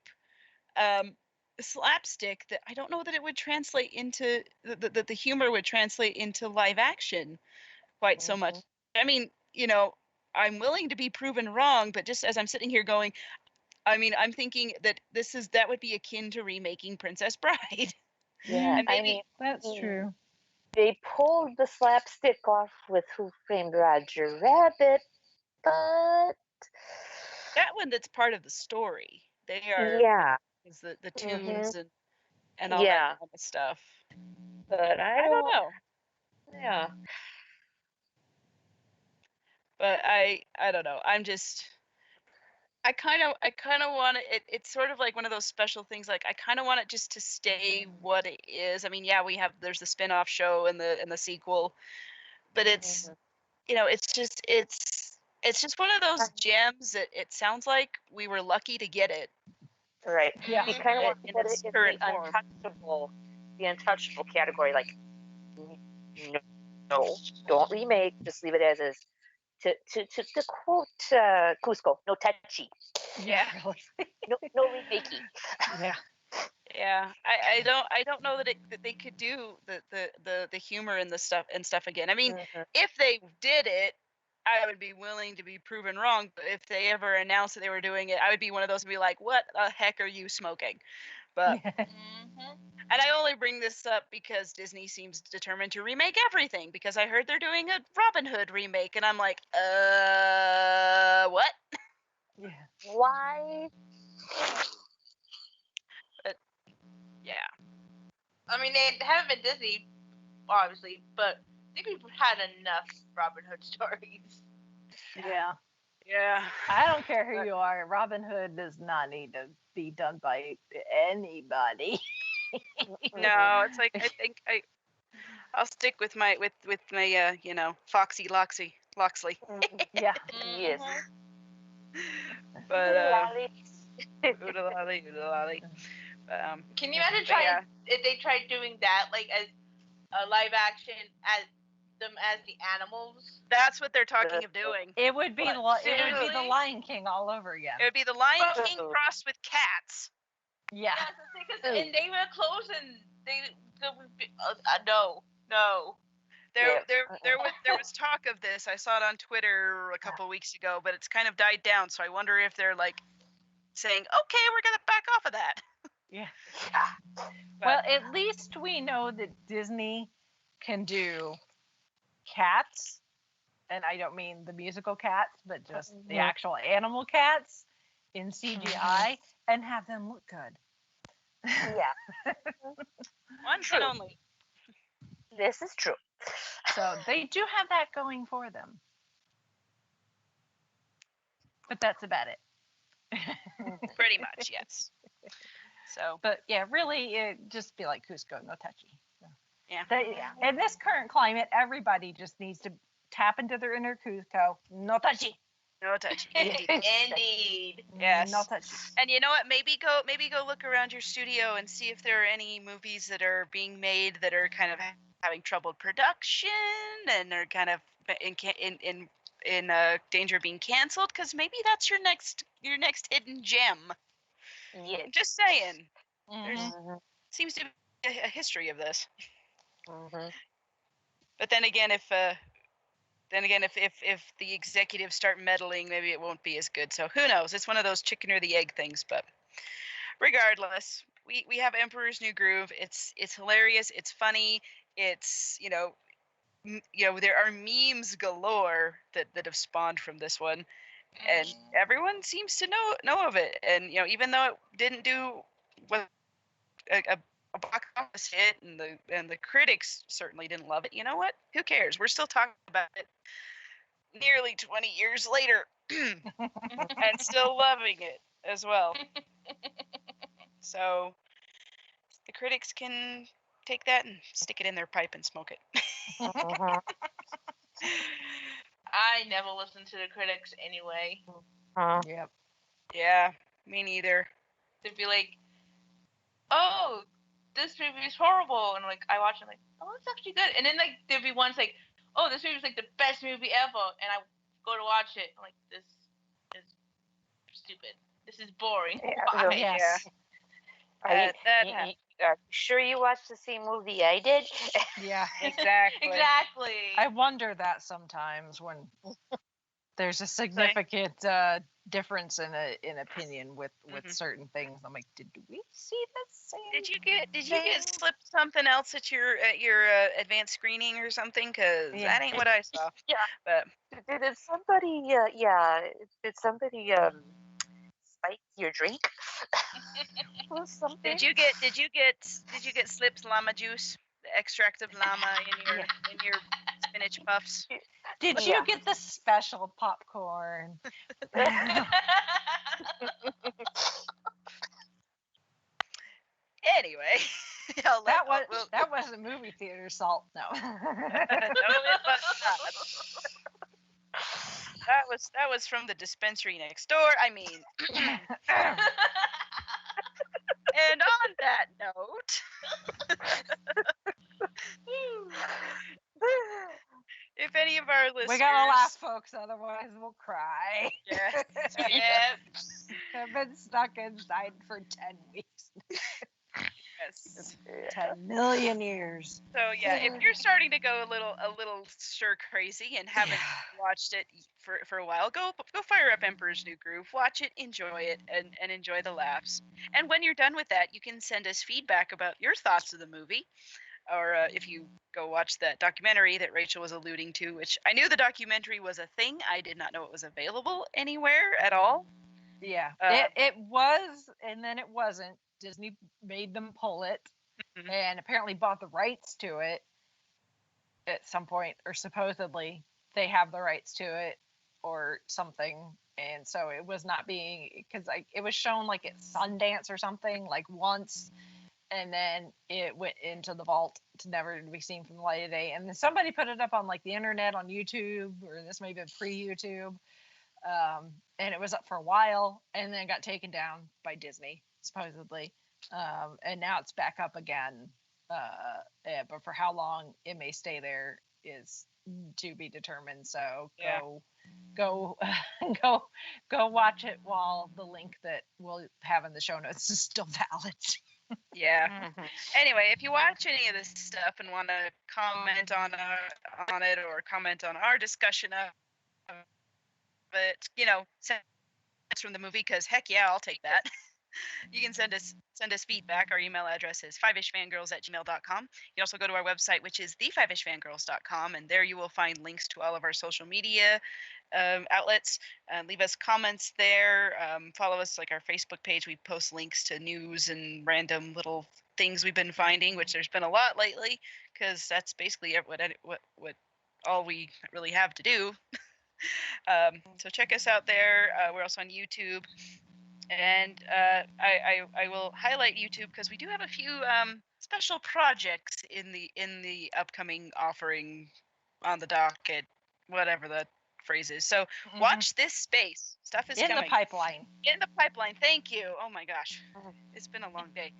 slapstick that I don't know that it would translate into the humor would translate into live action quite so much. I mean, I'm willing to be proven wrong, but just as I'm sitting here going, I mean, I'm thinking that that would be akin to remaking Princess Bride. Yeah, And maybe, I mean, that's true. They pulled the slapstick off with Who Framed Roger Rabbit, but that one that's part of the story. They are is the tunes and all that kind of stuff. But I don't know. Yeah. But I don't know. I kind of want it. It's sort of like one of those special things. Like I kind of want it just to stay what it is. I mean, yeah, there's the spin-off show and the sequel, but it's it's just one of those gems that it sounds like we were lucky to get it. Right. Yeah. You kind of want to in put its it in current the untouchable category. Like, no, don't remake. Just leave it as is. To quote Kuzco, no touchy. Yeah. no remakey. Yeah. Yeah, I don't know that they could do the humor and the stuff again. I mean, if they did it, I would be willing to be proven wrong. But if they ever announced that they were doing it, I would be one of those to be like, "What the heck are you smoking?" But and I only bring this up because Disney seems determined to remake everything. Because I heard they're doing a Robin Hood remake, and I'm like, what? Yeah. Why? Yeah. I mean, they haven't been Disney, obviously, but I think we've had enough Robin Hood stories. Yeah. Yeah. I don't care who you are. Robin Hood does not need to be done by anybody. No, it's like I think I'll stick with my Foxy Loxley. Yeah. Yes. But oodalali. Can you imagine if they tried doing that, like as a live action, as them as the animals? That's what they're talking of doing. It would be the Lion King all over again. It would be the Lion King crossed with cats. Yeah. And they wear clothes and they would be, no. There was talk of this. I saw it on Twitter a couple weeks ago, but it's kind of died down. So I wonder if they're like saying, "Okay, we're gonna back off of that." Yeah. Well, at least we know that Disney can do cats, and I don't mean the musical cats, but just the actual animal cats in CGI and have them look good. Yeah. One can only. This is true. So they do have that going for them. But that's about it. Pretty much, yes. So, but yeah, really, it just be like Kuzco, no touchy. So. Yeah. In this current climate, everybody just needs to tap into their inner Kuzco, no touchy. No touchy. Indeed. Yes. No touchy. And you know what? Maybe go look around your studio and see if there are any movies that are being made that are kind of having troubled production and are kind of in danger of being canceled. Because maybe that's your next hidden gem. Yeah. I'm just saying. There seems to be a history of this. But then again, if then again, if the executives start meddling, maybe it won't be as good. So who knows? It's one of those chicken or the egg things. But regardless, we have Emperor's New Groove. It's hilarious. It's funny. It's there are memes galore that have spawned from this one, and everyone seems to know of it. And even though it didn't do what a box office hit, and the critics certainly didn't love it. You know what? Who cares? We're still talking about it nearly 20 years later, and still loving it as well. So the critics can take that and stick it in their pipe and smoke it. I never listen to the critics anyway. Yep. Yeah, me neither. They'd be like, "Oh, this movie is horrible," and like I watch it, like, "Oh, it's actually good." And then like there'd be ones like, "Oh, this movie is like the best movie ever," and I go to watch it, I'm like, "This is stupid. This is boring." Yeah, Yes. Are that you sure you watched the same movie I did? Yeah. Exactly. Exactly. I wonder that sometimes when there's a significant difference in opinion with certain things. I'm like, did we see the same? Did you get slipped something else at your advanced screening or something? Because that ain't what I saw. Yeah. But Did somebody? Did somebody spike your drink? Or something? did you get slipped llama juice, the extract of llama in your spinach puffs? Did you get the special popcorn? Anyway, that wasn't movie theater salt. No. No, it was not. That was from the dispensary next door. I mean, and on that note, if any of our listeners, we gotta laugh, folks, otherwise we'll cry. Yeah. I've been stuck inside for 10 weeks. Yes. 10 million years. So yeah, if you're starting to go a little stir crazy and haven't watched it for a while, go fire up Emperor's New Groove, watch it, enjoy it, and enjoy the laughs. And when you're done with that, you can send us feedback about your thoughts of the movie, or if you go watch that documentary that Rachel was alluding to, which I knew the documentary was a thing. I did not know it was available anywhere at all. Yeah, it was, and then it wasn't. Disney made them pull it, and apparently bought the rights to it at some point, or supposedly they have the rights to it or something. And so it was not being, because it was shown like at Sundance or something, like once, and then it went into the vault to never be seen from the light of day. And then somebody put it up on like the internet on YouTube, or this may have been pre-YouTube, and it was up for a while, and then got taken down by Disney supposedly, and now it's back up again. But for how long it may stay there is to be determined. So go watch it while the link that we'll have in the show notes is still valid. Yeah. Anyway, if you watch any of this stuff and want to comment on it, or comment on our discussion of it, send us from the movie, because heck yeah, I'll take that. You can send us feedback. Our email address is fiveishfangirls@gmail.com. You can also go to our website, which is thefiveishfangirls.com, and there you will find links to all of our social media outlets. Leave us comments there. Follow us, like our Facebook page. We post links to news and random little things we've been finding, which there's been a lot lately, because that's basically what all we really have to do. So check us out there. We're also on YouTube. And I will highlight YouTube because we do have a few special projects in the upcoming offering on the docket, whatever the phrase is. So watch this space. Stuff is coming. In the pipeline. In the pipeline. Thank you. Oh my gosh, it's been a long day.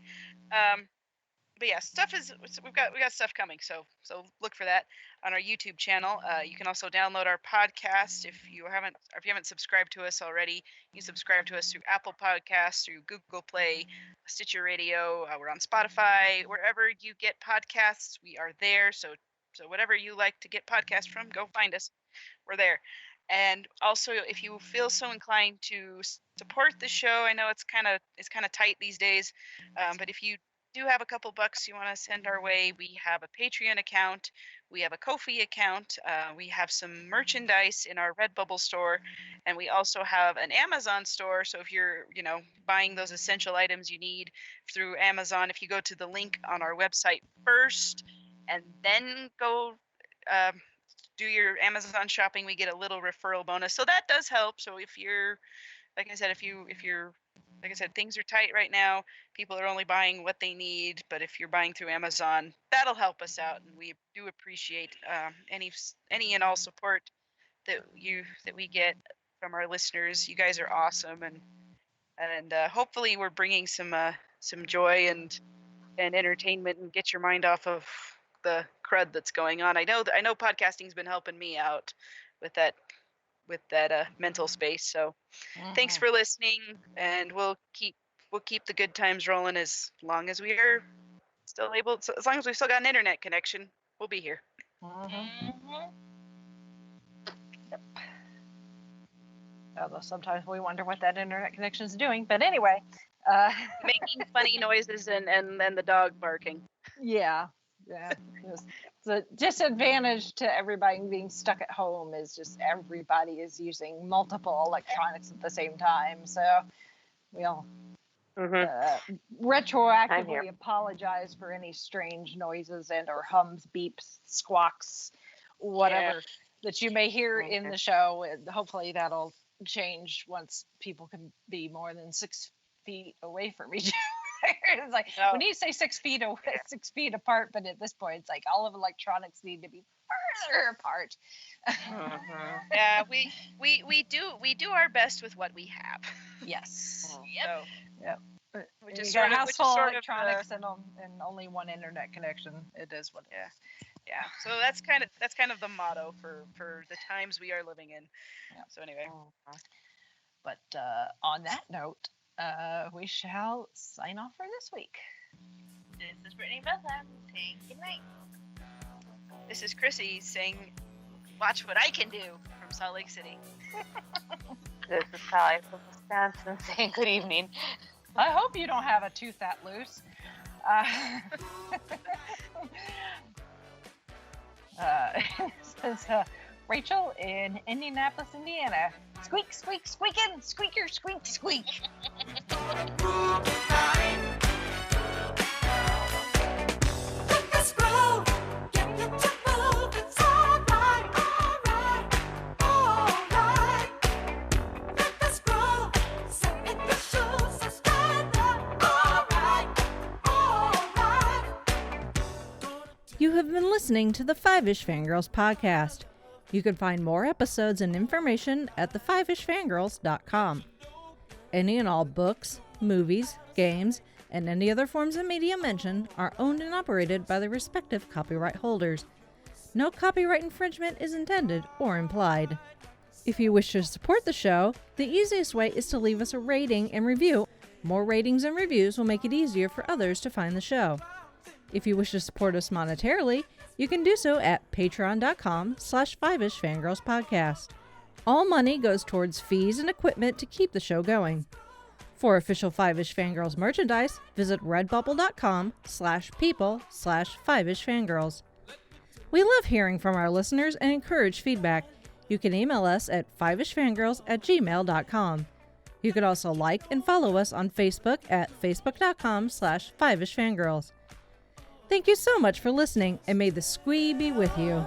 But yeah, we've got stuff coming. So look for that on our YouTube channel. You can also download our podcast if you haven't subscribed to us already. You can subscribe to us through Apple Podcasts, through Google Play, Stitcher Radio. We're on Spotify, wherever you get podcasts. We are there. So So whatever you like to get podcasts from, go find us. We're there. And also, if you feel so inclined to support the show, I know it's kind of tight these days, but if you do have a couple bucks you want to send our way, we have a Patreon account, we have a Ko-fi account, we have some merchandise in our Redbubble store, and we also have an Amazon store. So if you're buying those essential items you need through Amazon, if you go to the link on our website first and then go do your Amazon shopping, we get a little referral bonus. So that does help. So if you're, like I said, like I said, things are tight right now. People are only buying what they need. But if you're buying through Amazon, that'll help us out, and we do appreciate any and all support that we get from our listeners. You guys are awesome, and hopefully we're bringing some joy and entertainment and get your mind off of the crud that's going on. I know podcasting's been helping me out with that mental space. So thanks for listening, and we'll keep the good times rolling as long as we are still able. So as long as we've still got an internet connection, we'll be here. Yep. Although sometimes we wonder what that internet connection is doing, but anyway, making funny noises and the dog barking. Yeah. The disadvantage to everybody being stuck at home is just everybody is using multiple electronics at the same time. So we'll retroactively apologize for any strange noises and or hums, beeps, squawks, whatever that you may hear in the show. And hopefully that'll change once people can be more than 6 feet away from each other. It's like when you say 6 feet away, 6 feet apart, but at this point it's like all of electronics need to be further apart. Yeah, we do our best with what we have. Yes. Yep. Yep. Which is sort of household electronics and only one internet connection. It is what it is. Yeah. So that's kind of the motto for the times we are living in. Yeah. So anyway. But on that note, we shall sign off for this week. This is Brittany Bethlehem saying good night. This is Chrissy saying, "Watch what I can do" from Salt Lake City. This is Sally from Wisconsin saying good evening. I hope you don't have a tooth that loose. This is Rachel in Indianapolis, Indiana. Squeak, squeak, squeakin', squeaker, squeak, squeak. You have been listening to the Five-ish Fangirls podcast. You can find more episodes and information at thefivishfangirls.com. Any and all books, movies, games, and any other forms of media mentioned are owned and operated by the respective copyright holders. No copyright infringement is intended or implied. If you wish to support the show, the easiest way is to leave us a rating and review. More ratings and reviews will make it easier for others to find the show. If you wish to support us monetarily, you can do so at patreon.com/5ishfangirlspodcast. All money goes towards fees and equipment to keep the show going. For official Five-ish Fangirls merchandise, visit redbubble.com/people/5ishfangirls. We love hearing from our listeners and encourage feedback. You can email us at fivishfangirls@gmail.com. You can also like and follow us on Facebook at facebook.com/5ishfangirls. Thank you so much for listening, and may the squee be with you.